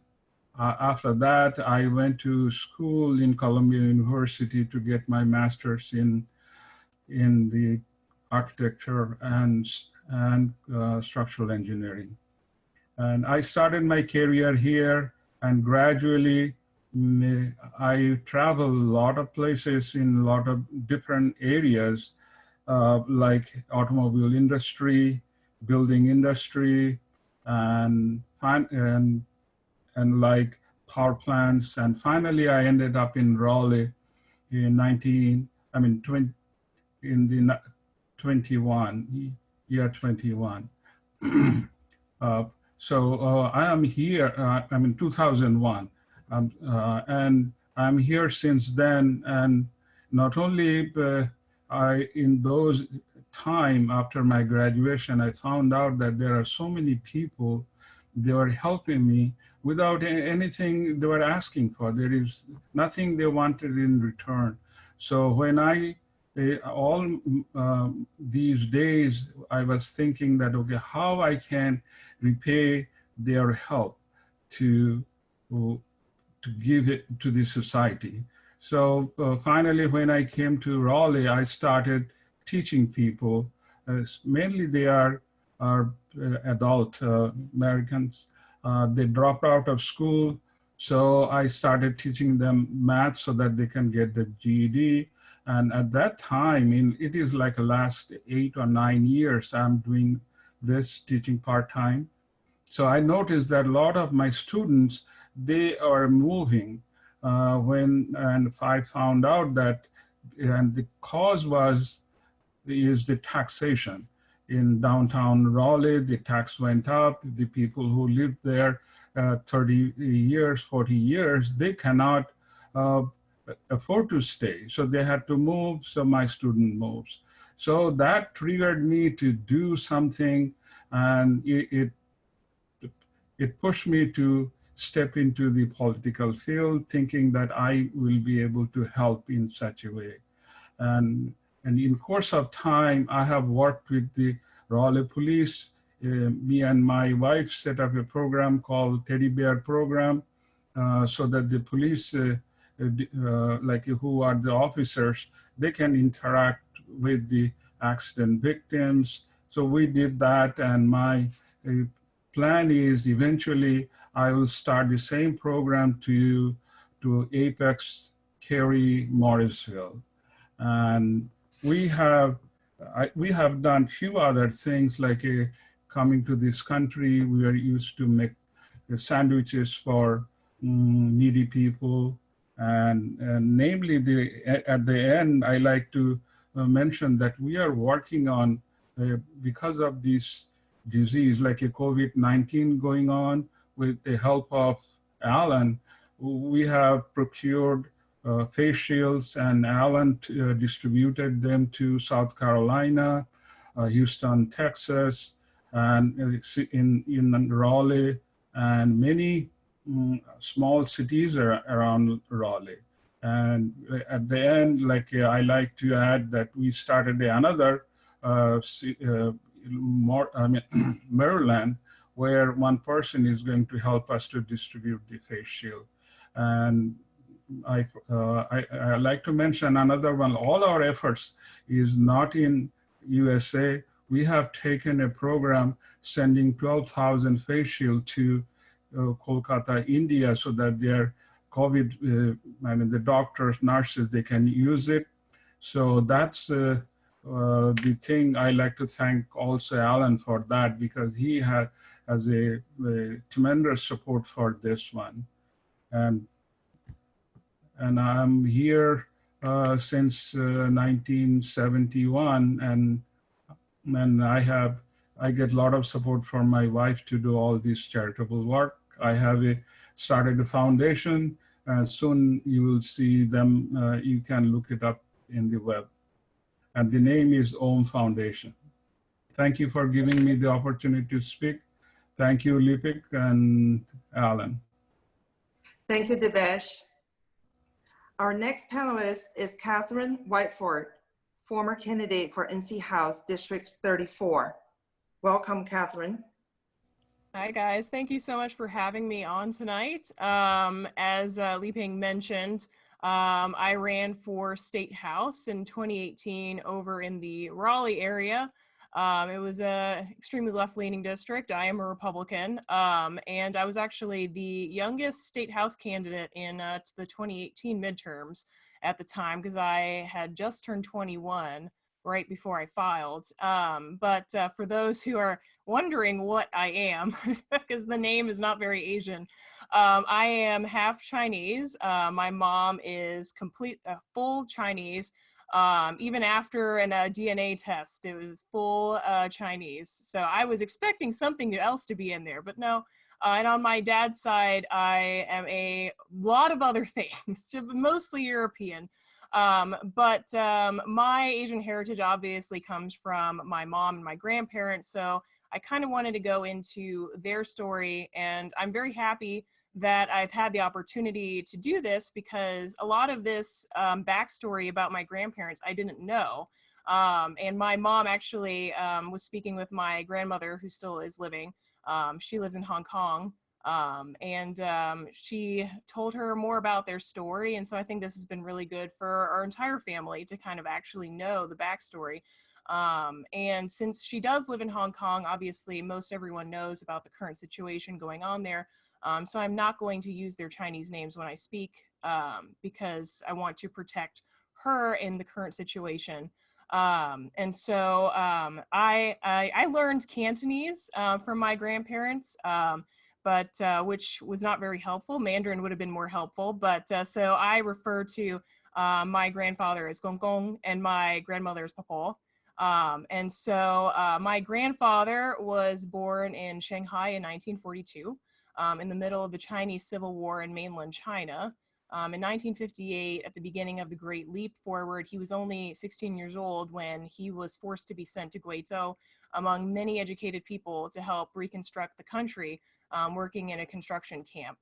after that, I went to school in Columbia University to get my master's in the architecture and structural engineering. And I started my career here, and gradually I traveled a lot of places in a lot of different areas, like automobile industry, building industry, and like power plants. And finally, I ended up in Raleigh in 21. So I am here, I'm in 2001, and I'm here since then. And not only in those time after my graduation, I found out that there are so many people, they were helping me without anything they were asking for. There is nothing they wanted in return. So when these days, I was thinking that, okay, how I can repay their help to give it to the society. So finally, when I came to Raleigh, I started teaching people. Mainly they are adult Americans. They dropped out of school. So I started teaching them math so that they can get the GED. And at that time, it is like the last 8 or 9 years, I'm doing this, teaching part-time. So I noticed that a lot of my students, they are moving and I found out that, and the cause is the taxation. In downtown Raleigh, the tax went up. The people who lived there 30 years, 40 years, they cannot afford to stay. So they had to move, so my student moves. So that triggered me to do something, and it pushed me to step into the political field, thinking that I will be able to help in such a way. And in course of time, I have worked with the Raleigh Police. Me and my wife set up a program called Teddy Bear Program, so that the police, like who are the officers, they can interact with the accident victims. So we did that, and my plan is eventually I will start the same program to Apex, Cary, Morrisville. And we have done few other things, like coming to this country, we are used to make sandwiches for needy people. And namely, at the end, I like to mention that we are working on, because of this disease, like a COVID-19 going on, with the help of Alan, we have procured face shields, and Alan distributed them to South Carolina, Houston, Texas, and in Raleigh, and many small cities around Raleigh. And at the end, I like to add that we started another Maryland, where one person is going to help us to distribute the face shield. And I like to mention another one. All our efforts is not in USA. We have taken a program sending 12,000 face shield to Kolkata, India, so that their COVID, the doctors, nurses, they can use it. So that's the thing. I like to thank also Alan for that, because he has a tremendous support for this one. And I'm here since 1971, and I get a lot of support from my wife to do all this charitable work. I have started a foundation, and soon you will see them. You can look it up in the web. And the name is Om Foundation. Thank you for giving me the opportunity to speak. Thank you, Leping and Alan. Thank you, Debesh. Our next panelist is Catherine Whiteford, former candidate for NC House District 34. Welcome, Catherine. Hi, guys. Thank you so much for having me on tonight. As Leping mentioned, I ran for State House in 2018 over in the Raleigh area. It was an extremely left-leaning district. I am a Republican, and I was actually the youngest State House candidate in the 2018 midterms at the time, because I had just turned 21 right before I filed. But for those who are wondering what I am, because the name is not very Asian, I am half Chinese. My mom is full Chinese. Even after a DNA test, it was full Chinese. So I was expecting something else to be in there, but no. And on my dad's side, I am a lot of other things, mostly European. But my Asian heritage obviously comes from my mom and my grandparents. So I kind of wanted to go into their story, and I'm very happy that I've had the opportunity to do this, because a lot of this backstory about my grandparents I didn't know. And my mom actually was speaking with my grandmother, who still is living. She lives in Hong Kong. And she told her more about their story. And so I think this has been really good for our entire family to kind of actually know the backstory. And since she does live in Hong Kong, obviously most everyone knows about the current situation going on there. So I'm not going to use their Chinese names when I speak, because I want to protect her in the current situation. And so I learned Cantonese from my grandparents, but which was not very helpful. Mandarin would have been more helpful. But so I refer to my grandfather as Gong Gong and my grandmother as Papo. And so my grandfather was born in Shanghai in 1942, in the middle of the Chinese Civil War in mainland China. In 1958, at the beginning of the Great Leap Forward, he was only 16 years old when he was forced to be sent to Guizhou among many educated people to help reconstruct the country, working in a construction camp.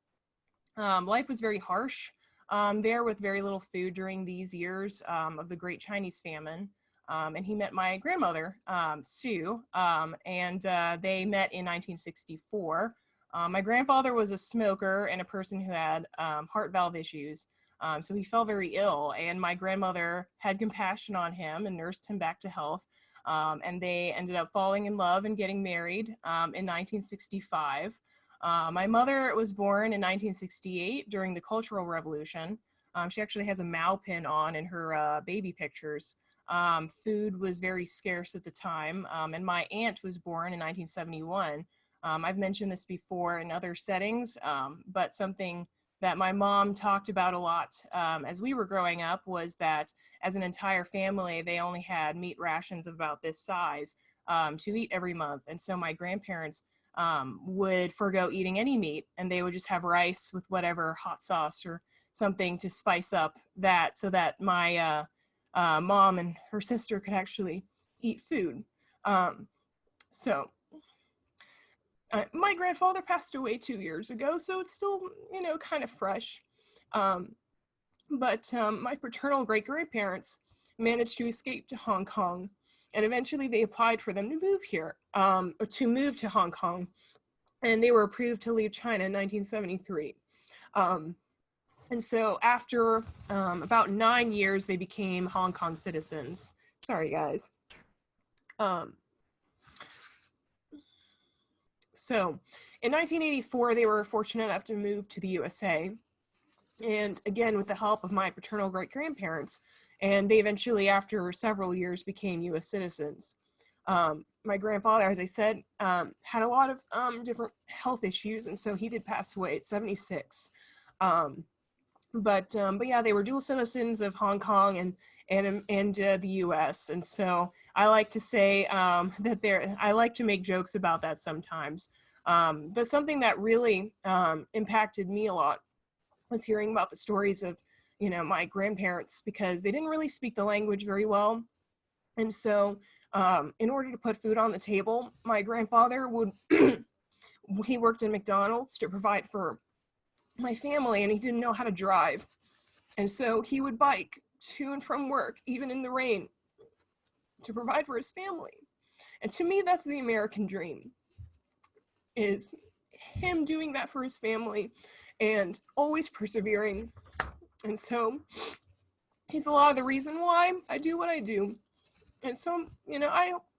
Life was very harsh there, with very little food during these years of the Great Chinese Famine. And he met my grandmother, Sue, and they met in 1964. My grandfather was a smoker and a person who had heart valve issues, so he fell very ill, and my grandmother had compassion on him and nursed him back to health, and they ended up falling in love and getting married in 1965. My mother was born in 1968 during the Cultural Revolution. She actually has a Mao pin on in her baby pictures. Food was very scarce at the time, and my aunt was born in 1971. I've mentioned this before in other settings, but something that my mom talked about a lot as we were growing up was that as an entire family, they only had meat rations of about this size to eat every month. And so my grandparents would forgo eating any meat, and they would just have rice with whatever hot sauce or something to spice up that, so that my mom and her sister could actually eat food. My grandfather passed away 2 years ago, so it's still, you know, kind of fresh. But my paternal great-grandparents managed to escape to Hong Kong, and eventually they applied for them to move here, or to move to Hong Kong, and they were approved to leave China in 1973. And so after about 9 years, they became Hong Kong citizens. Sorry, guys. So in 1984, they were fortunate enough to move to the USA. And again, with the help of my paternal great-grandparents, and they eventually, after several years, became US citizens. My grandfather, as I said, had a lot of different health issues, and so he did pass away at 76. But yeah, they were dual citizens of Hong Kong and the US. And so I like to say I like to make jokes about that sometimes. But something that really impacted me a lot was hearing about the stories of, you know, my grandparents, because they didn't really speak the language very well. And so in order to put food on the table, my grandfather would, he worked in McDonald's to provide for my family, and he didn't know how to drive. And so he would bike to and from work, even in the rain, to provide for his family. And to me, that's the American dream, is him doing that for his family and always persevering. And so he's a lot of the reason why I do what I do. And so, you know,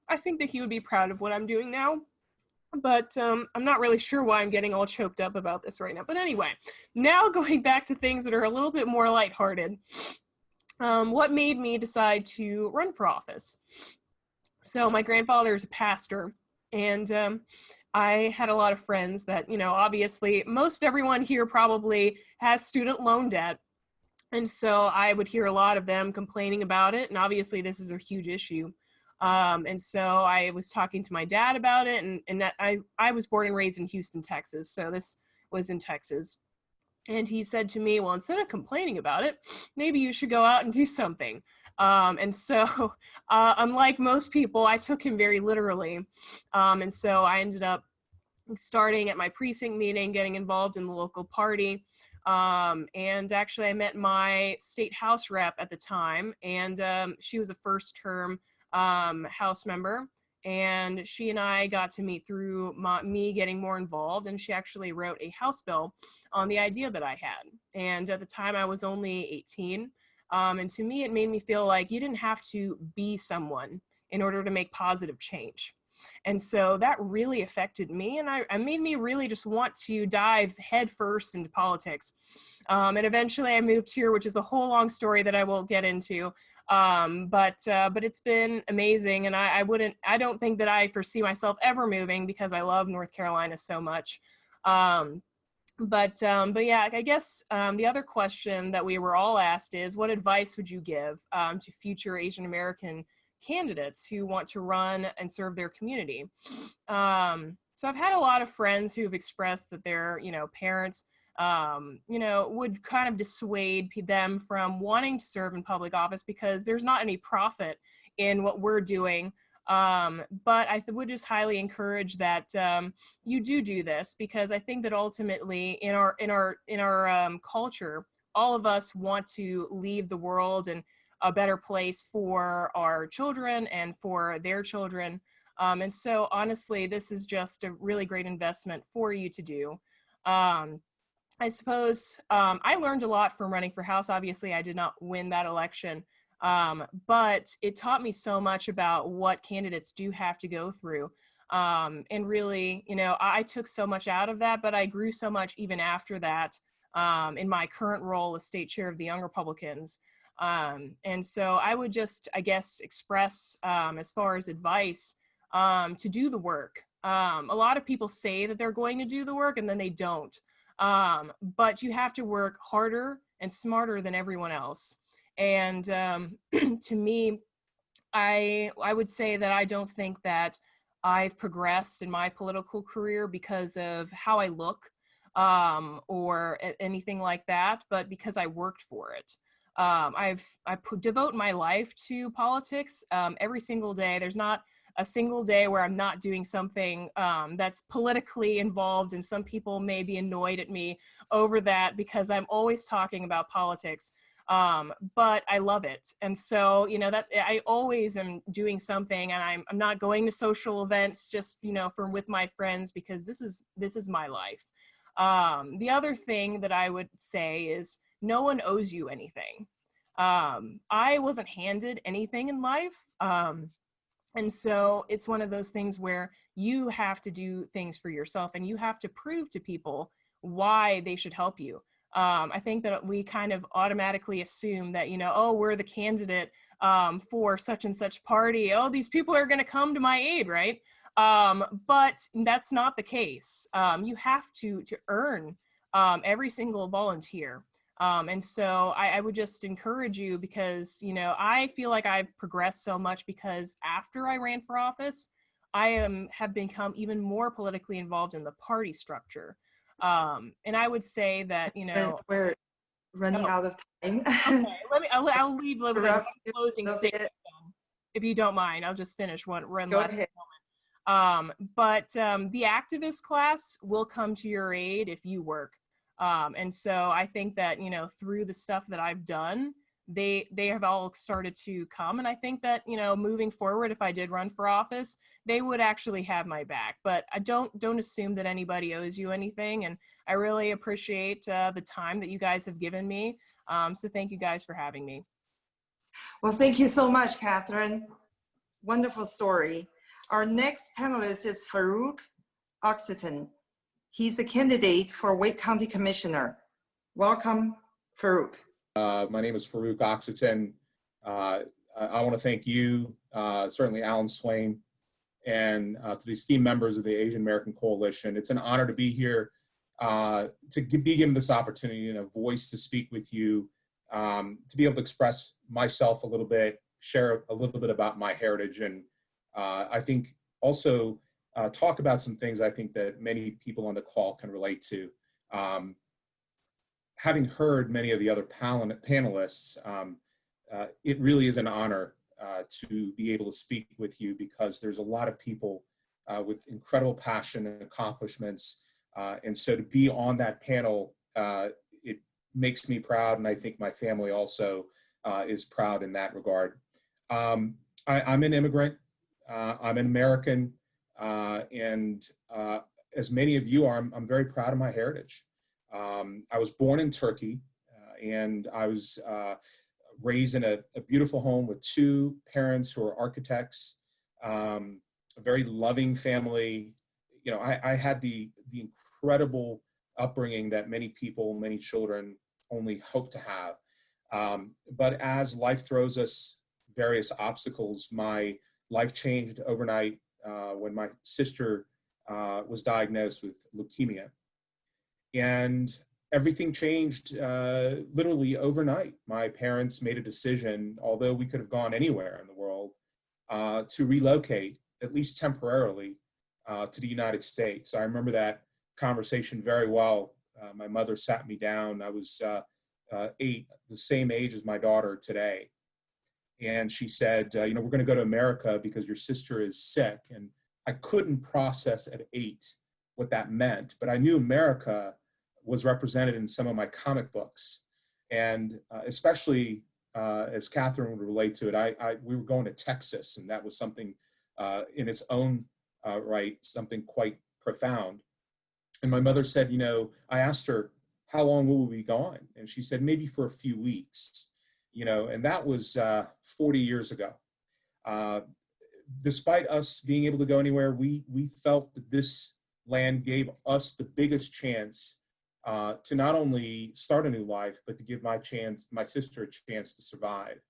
I think that he would be proud of what I'm doing now. But I'm not really sure why I'm getting all choked up about this right now. But anyway, now going back to things that are a little bit more lighthearted. What made me decide to run for office? So my grandfather is a pastor, and I had a lot of friends that, you know, obviously most everyone here probably has student loan debt. And so I would hear a lot of them complaining about it. And obviously this is a huge issue. And so I was talking to my dad about it, and that I was born and raised in Houston, Texas. So this was in Texas. And he said to me, well, instead of complaining about it, maybe you should go out and do something. And so unlike most people, I took him very literally. And so I ended up starting at my precinct meeting, getting involved in the local party. And actually I met my state house rep at the time, and she was a first term House member, and she and I got to meet through me getting more involved, and she actually wrote a House bill on the idea that I had. And at the time I was only 18, and to me it made me feel like you didn't have to be someone in order to make positive change. And so that really affected me, and I made me really just want to dive headfirst into politics. And eventually I moved here, which is a whole long story that I won't get into. But it's been amazing, and I don't think that I foresee myself ever moving, because I love North Carolina so much. But yeah, I guess the other question that we were all asked is, what advice would you give to future Asian American candidates who want to run and serve their community? So I've had a lot of friends who've expressed that their, you know, parents you know, would kind of dissuade them from wanting to serve in public office because there's not any profit in what we're doing. But I would just highly encourage that you do this, because I think that ultimately in our culture, all of us want to leave the world in a better place for our children and for their children. And so honestly, this is just a really great investment for you to do. I suppose I learned a lot from running for House. Obviously, I did not win that election, but it taught me so much about what candidates do have to go through. And really, you know, I took so much out of that, but I grew so much even after that in my current role as state chair of the Young Republicans. And so I would just, I guess, express as far as advice to do the work. A lot of people say that they're going to do the work and then they don't. But you have to work harder and smarter than everyone else. And to me, I would say that I don't think that I've progressed in my political career because of how I look or anything like that, but because I worked for it. I devote my life to politics every single day. There's not a single day where I'm not doing something that's politically involved, and some people may be annoyed at me over that because I'm always talking about politics. But I love it. And so, you know, that I always am doing something, and I'm not going to social events just, you know, with my friends, because this is my life. The other thing that I would say is no one owes you anything. I wasn't handed anything in life. And so it's one of those things where you have to do things for yourself, and you have to prove to people why they should help you. I think that we kind of automatically assume that, you know, oh, we're the candidate for such and such party. Oh, these people are going to come to my aid, right? But that's not the case. You have to earn every single volunteer. And so I would just encourage you, because, you know, I feel like I've progressed so much because after I ran for office, I have become even more politically involved in the party structure. And I would say that, you know, we're running out of time. Okay, I'll leave with a closing statement, if you don't mind. I'll just finish one Go last ahead. moment. But the activist class will come to your aid if you work. And so I think that, you know, through the stuff that I've done, they have all started to come. And I think that, you know, moving forward, if I did run for office, they would actually have my back. But I don't assume that anybody owes you anything. And I really appreciate the time that you guys have given me. So thank you guys for having me. Well, thank you so much, Catherine. Wonderful story. Our next panelist is Farouk Occitan. He's the candidate for Wake County Commissioner. Welcome, Farouk. My name is Farouk Occitan. I want to thank you, certainly Alan Swain, and to the esteemed members of the Asian American Coalition. It's an honor to be here, to be given this opportunity and a voice to speak with you, to be able to express myself a little bit, share a little bit about my heritage, and I think also talk about some things I think that many people on the call can relate to. Having heard many of the other panelists, it really is an honor to be able to speak with you, because there's a lot of people with incredible passion and accomplishments. And so to be on that panel, it makes me proud, and I think my family also is proud in that regard. I'm an immigrant, I'm an American, and as many of you are, I'm very proud of my heritage. I was born in Turkey, and I was raised in a beautiful home with two parents who are architects, a very loving family. You know, I had the incredible upbringing that many people, many children only hope to have. But as life throws us various obstacles, my life changed overnight when my sister was diagnosed with leukemia. And everything changed literally overnight. My parents made a decision, although we could have gone anywhere in the world, to relocate, at least temporarily, to the United States. I remember that conversation very well. My mother sat me down. I was 8, the same age as my daughter today. And she said, you know, we're going to go to America because your sister is sick. And I couldn't process at 8 what that meant, but I knew America was represented in some of my comic books. And especially as Catherine would relate to it, we were going to Texas, and that was something in its own right, something quite profound. And my mother said, you know, I asked her, how long will we be gone? And she said, maybe for a few weeks, you know, and that was 40 years ago. Despite us being able to go anywhere, we felt that this land gave us the biggest chance to not only start a new life, but to give my sister a chance to survive.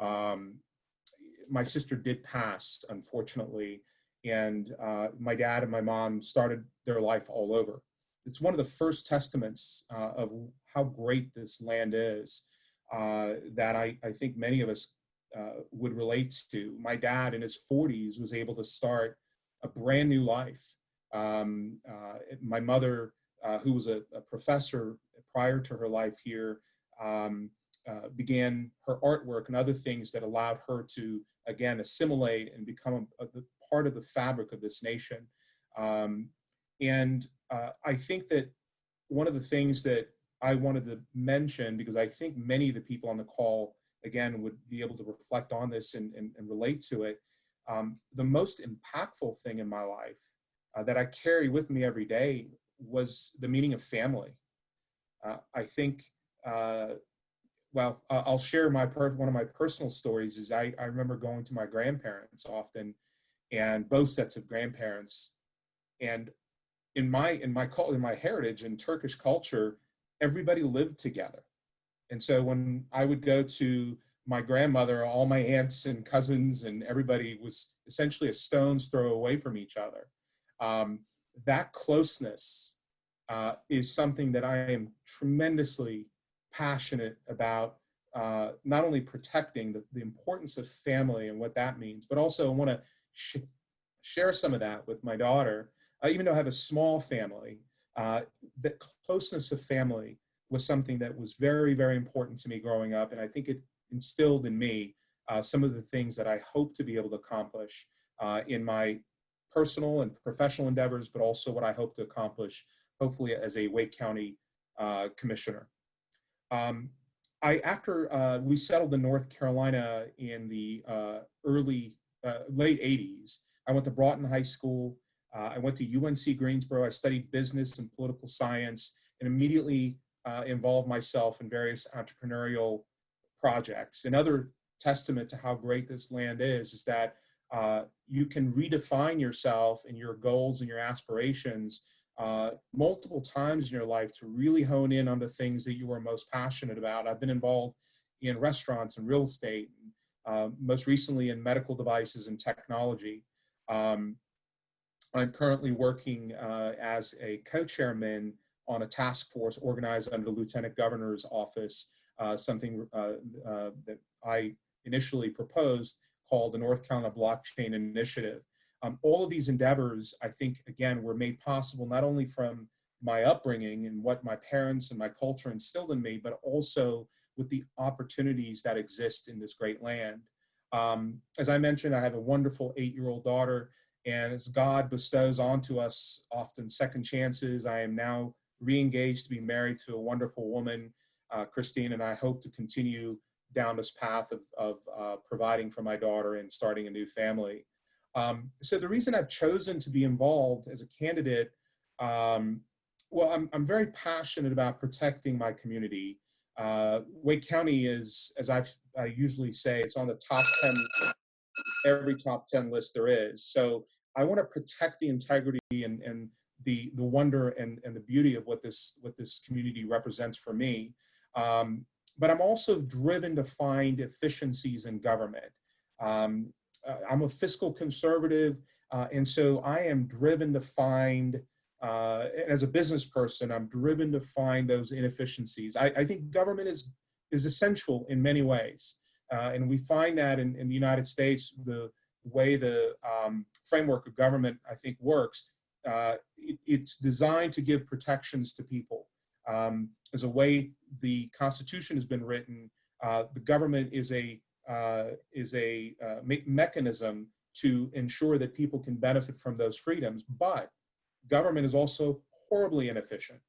My sister did pass, unfortunately, and my dad and my mom started their life all over. it's one of the first testaments of how great this land is that I think many of us would relate to. My dad in his 40s was able to start a brand new life. My mother, who was a professor prior to her life here, began her artwork and other things that allowed her to, again, assimilate and become a part of the fabric of this nation. I think that one of the things that I wanted to mention, because I think many of the people on the call, again, would be able to reflect on this and relate to it. The most impactful thing in my life that I carry with me every day was the meaning of family. I think, I'll share one of my personal stories is I remember going to my grandparents often, and both sets of grandparents. And in my heritage in Turkish culture, everybody lived together. And so when I would go to my grandmother, all my aunts and cousins and everybody was essentially a stone's throw away from each other. That closeness is something that I am tremendously passionate about, not only protecting the importance of family and what that means, but also I want to share some of that with my daughter. Even though I have a small family, the closeness of family was something that was very, very important to me growing up. And I think it instilled in me some of the things that I hope to be able to accomplish in my personal and professional endeavors, but also what I hope to accomplish, hopefully as a Wake County commissioner. After we settled in North Carolina in the late 80s, I went to Broughton High School. I went to UNC Greensboro. I studied business and political science and immediately involved myself in various entrepreneurial projects. Another testament to how great this land is that you can redefine yourself and your goals and your aspirations multiple times in your life to really hone in on the things that you are most passionate about. I've been involved in restaurants and real estate, most recently in medical devices and technology. I'm currently working as a co-chairman on a task force organized under the Lieutenant Governor's office, something that I initially proposed called the North Carolina Blockchain Initiative. All of these endeavors, I think, again, were made possible not only from my upbringing and what my parents and my culture instilled in me, but also with the opportunities that exist in this great land. As I mentioned, I have a wonderful 8-year-old daughter, and as God bestows onto us often second chances, I am now re-engaged to be married to a wonderful woman, Christine, and I hope to continue down this path of providing for my daughter and starting a new family. So the reason I've chosen to be involved as a candidate, I'm very passionate about protecting my community. Wake County is, as I usually say, it's on the top 10, every top 10 list there is. So I want to protect the integrity and the wonder and the beauty of what this community represents for me. But I'm also driven to find efficiencies in government. I'm a fiscal conservative, and so I am driven to find, as a business person, I'm driven to find those inefficiencies. I think government is essential in many ways, and we find that in the United States, the way the framework of government, I think, works. It's designed to give protections to people. As a way the Constitution has been written, the government is a mechanism to ensure that people can benefit from those freedoms, but government is also horribly inefficient.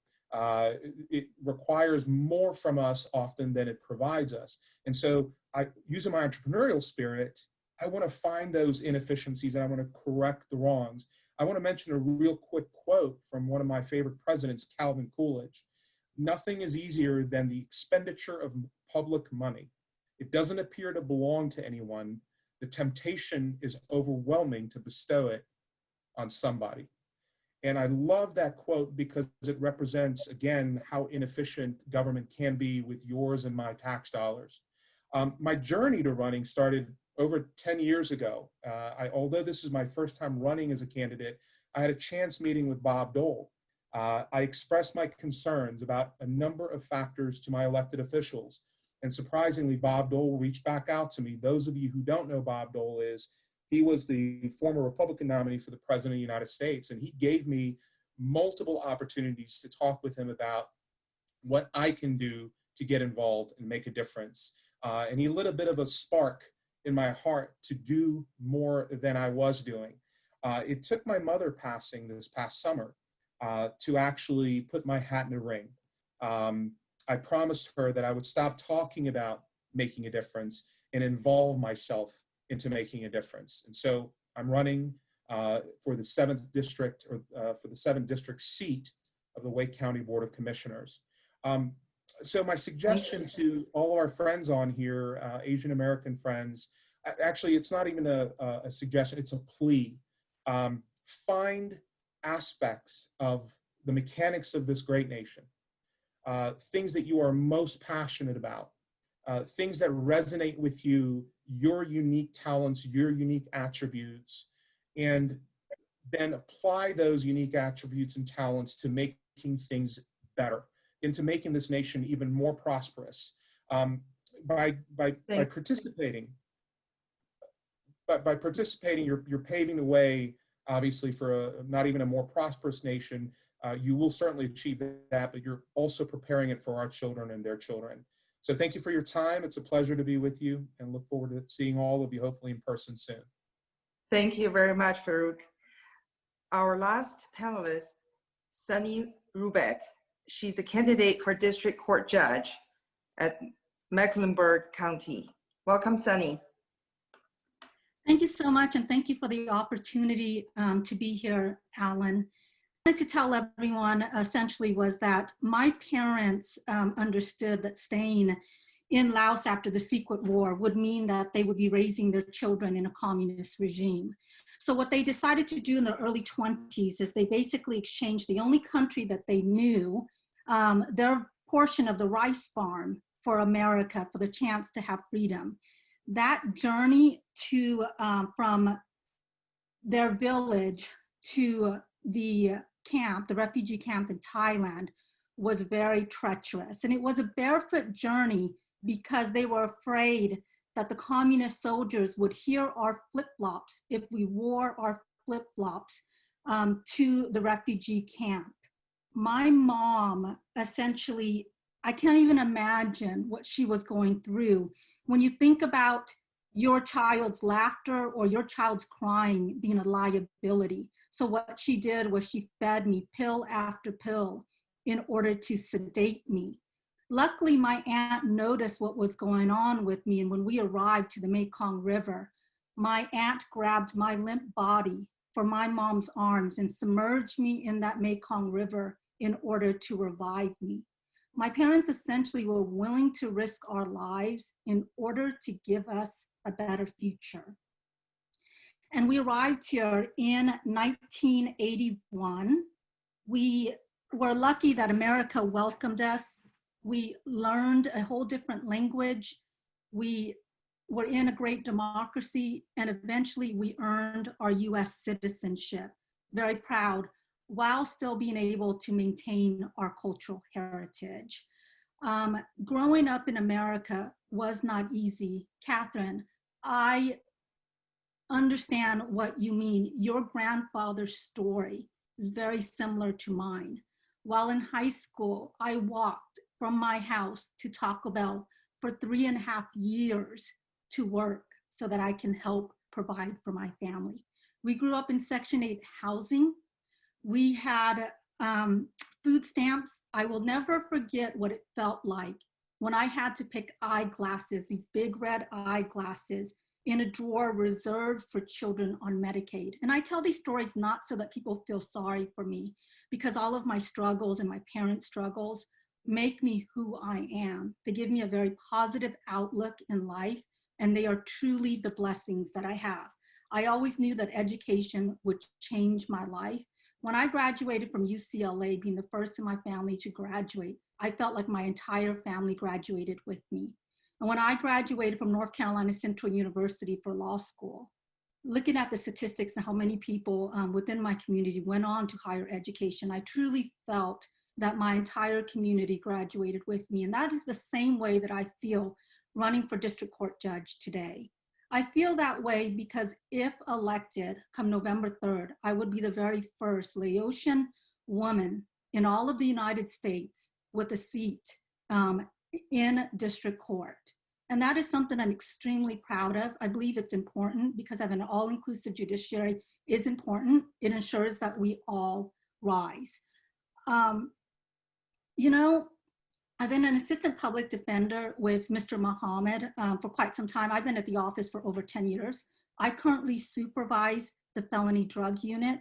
It requires more from us often than it provides us. And so using my entrepreneurial spirit, I want to find those inefficiencies and I want to correct the wrongs. I want to mention a real quick quote from one of my favorite presidents, Calvin Coolidge. Nothing is easier than the expenditure of public money. It doesn't appear to belong to anyone. The temptation is overwhelming to bestow it on somebody. And I love that quote because it represents, again, how inefficient government can be with yours and my tax dollars. My journey to running started over 10 years ago. Although this is my first time running as a candidate, I had a chance meeting with Bob Dole. I expressed my concerns about a number of factors to my elected officials. And surprisingly, Bob Dole reached back out to me. Those of you who don't know Bob Dole he was the former Republican nominee for the President of the United States. And he gave me multiple opportunities to talk with him about what I can do to get involved and make a difference. And he lit a bit of a spark in my heart to do more than I was doing. It took my mother passing this past summer to actually put my hat in the ring. I promised her that I would stop talking about making a difference and involve myself into making a difference. And so I'm running for the 7th district, or for the 7th district seat of the Wake County Board of Commissioners. So my suggestion to all of our friends on here, Asian American friends, actually it's not even a suggestion, it's a plea. Find aspects of the mechanics of this great nation, things that you are most passionate about, things that resonate with you, your unique talents, your unique attributes, and then apply those unique attributes and talents to making things better, into making this nation even more prosperous. By participating, you're paving the way, obviously, for not even a more prosperous nation. You will certainly achieve that, but you're also preparing it for our children and their children. So thank you for your time. It's a pleasure to be with you, and look forward to seeing all of you, hopefully in person soon. Thank you very much, Farouk. Our last panelist, Sonia Beck. She's a candidate for district court judge at Mecklenburg County. Welcome, Sonia. Thank you so much, and thank you for the opportunity to be here, Alan. I wanted to tell everyone essentially was that my parents understood that staying in Laos after the Secret War would mean that they would be raising their children in a communist regime. So what they decided to do in the early 20s is they basically exchanged the only country that they knew, their portion of the rice farm, for America, for the chance to have freedom. That journey to from their village to the camp, the refugee camp in Thailand, was very treacherous. And it was a barefoot journey because they were afraid that the communist soldiers would hear our flip-flops if we wore our flip-flops to the refugee camp. My mom, essentially, I can't even imagine what she was going through. When you think about your child's laughter or your child's crying being a liability. So what she did was she fed me pill after pill in order to sedate me. Luckily, my aunt noticed what was going on with me, and when we arrived to the Mekong River, my aunt grabbed my limp body from my mom's arms and submerged me in that Mekong River in order to revive me. My parents essentially were willing to risk our lives in order to give us a better future. And we arrived here in 1981. We were lucky that America welcomed us. We learned a whole different language. We were in a great democracy, and eventually we earned our US citizenship. Very proud, while still being able to maintain our cultural heritage. Growing up in America was not easy. Catherine, I understand what you mean. Your grandfather's story is very similar to mine. While in high school, I walked from my house to Taco Bell for 3.5 years to work so that I can help provide for my family. We grew up in Section 8 housing. We had food stamps. I will never forget what it felt like when I had to pick eyeglasses, these big red eyeglasses, in a drawer reserved for children on Medicaid. And I tell these stories not so that people feel sorry for me, because all of my struggles and my parents' struggles make me who I am. They give me a very positive outlook in life, and they are truly the blessings that I have. I always knew that education would change my life. When I graduated from UCLA, being the first in my family to graduate, I felt like my entire family graduated with me. And when I graduated from North Carolina Central University for law school, looking at the statistics and how many people within my community went on to higher education, I truly felt that my entire community graduated with me. And that is the same way that I feel running for district court judge today. I feel that way because if elected come November 3rd, I would be the very first Laotian woman in all of the United States with a seat in district court. And that is something I'm extremely proud of. I believe it's important because having an all-inclusive judiciary is important. It ensures that we all rise. You know, I've been an assistant public defender with Mr. Mohammed for quite some time. I've been at the office for over 10 years. I currently supervise the felony drug unit.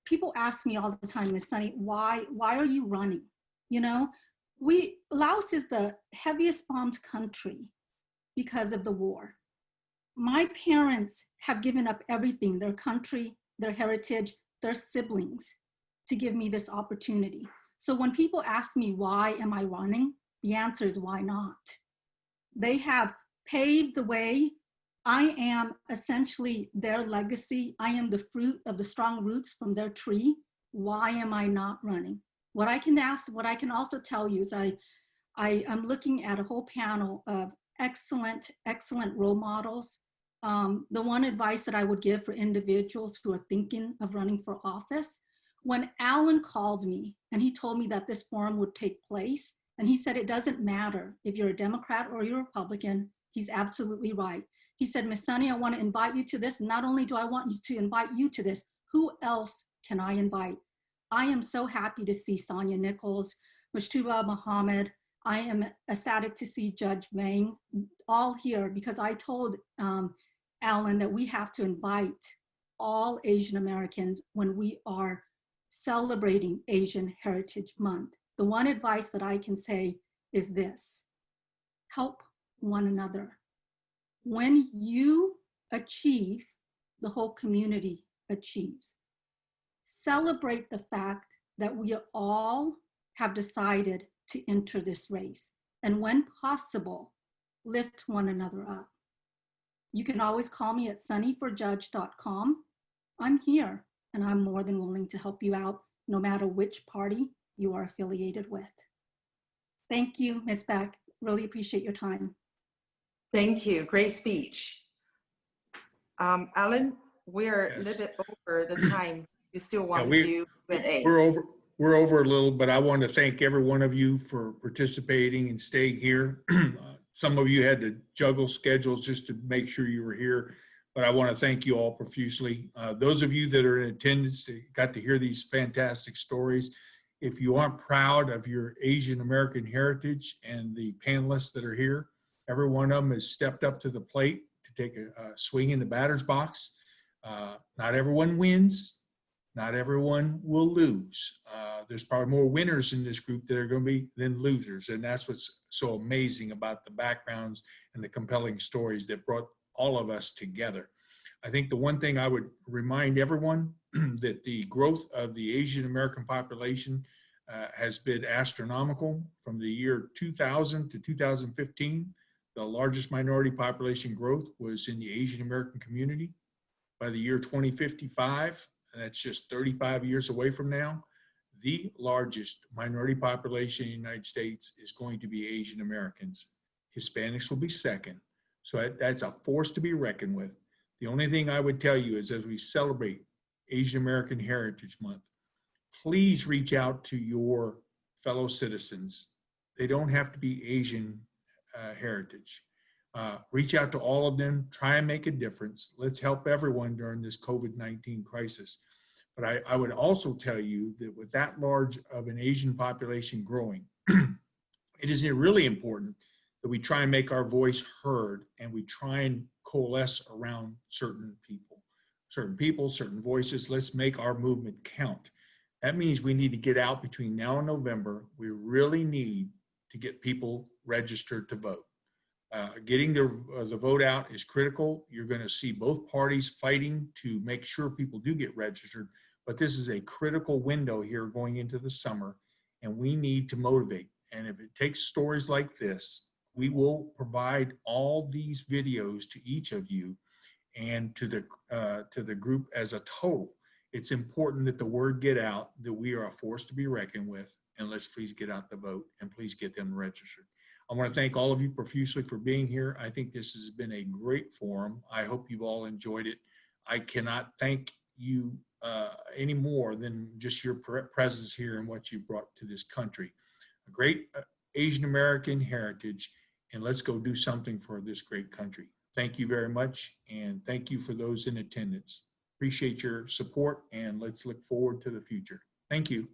People ask me all the time, Ms. Sunny, why are you running? You know, Laos is the heaviest bombed country because of the war. My parents have given up everything, their country, their heritage, their siblings, to give me this opportunity. So when people ask me, why am I running? The answer is, why not? They have paved the way. I am essentially their legacy. I am the fruit of the strong roots from their tree. Why am I not running? What I can also tell you is I am looking at a whole panel of excellent role models. The one advice that I would give for individuals who are thinking of running for office, when Alan called me and he told me that this forum would take place, and he said, it doesn't matter if you're a Democrat or you're a Republican, he's absolutely right. He said, Ms. Sunny, I want to invite you to this. And not only do I want you to invite you to this, who else can I invite? I am so happy to see Sonia Nichols, Mujtaba Mohammed. I am ecstatic to see Judge Wang all here because I told Alan that we have to invite all Asian Americans when we are celebrating Asian Heritage Month. The one advice that I can say is this: help one another. When you achieve, the whole community achieves. Celebrate the fact that we all have decided to enter this race. And when possible, lift one another up. You can always call me at sunnyforjudge.com. I'm here and I'm more than willing to help you out no matter which party you are affiliated with. Thank you, Ms. Beck. Really appreciate your time. Thank you. Great speech. Alan, we're a little bit over the time. You still want to do Q&A. We're over a little, but I want to thank every one of you for participating and staying here. Some of you had to juggle schedules just to make sure you were here, but I want to thank you all profusely. Those of you that are in attendance that got to hear these fantastic stories. If you aren't proud of your Asian American heritage and the panelists that are here, every one of them has stepped up to the plate to take a swing in the batter's box. Not everyone wins. Not everyone will lose. There's probably more winners in this group that are going to be than losers. And that's what's so amazing about the backgrounds and the compelling stories that brought all of us together. I think the one thing I would remind everyone that the growth of the Asian American population has been astronomical from the year 2000 to 2015. The largest minority population growth was in the Asian American community. By the year 2055, and that's just 35 years away from now, the largest minority population in the United States is going to be Asian Americans. Hispanics will be second. So that's a force to be reckoned with. The only thing I would tell you is as we celebrate Asian American Heritage Month, please reach out to your fellow citizens. They don't have to be Asian heritage. Reach out to all of them, try and make a difference. Let's help everyone during this COVID-19 crisis. But I would also tell you that with that large of an Asian population growing, it is really important that we try and make our voice heard and we try and coalesce around certain people, certain voices. Let's make our movement count. That means we need to get out between now and November. We really need to get people registered to vote. Getting the vote out is critical. You're going to see both parties fighting to make sure people do get registered, but this is a critical window here going into the summer, and we need to motivate. And if it takes stories like this, We will provide all these videos to each of you and to the group as a total. It's important that the word get out that we are a force to be reckoned with, and let's please get out the vote and please get them registered. I want to thank all of you profusely for being here. I think this has been a great forum. I hope you've all enjoyed it. I cannot thank you any more than just your presence here and what you brought to this country. A great Asian American heritage, and let's go do something for this great country. Thank you very much, and thank you for those in attendance. Appreciate your support, and let's look forward to the future. Thank you.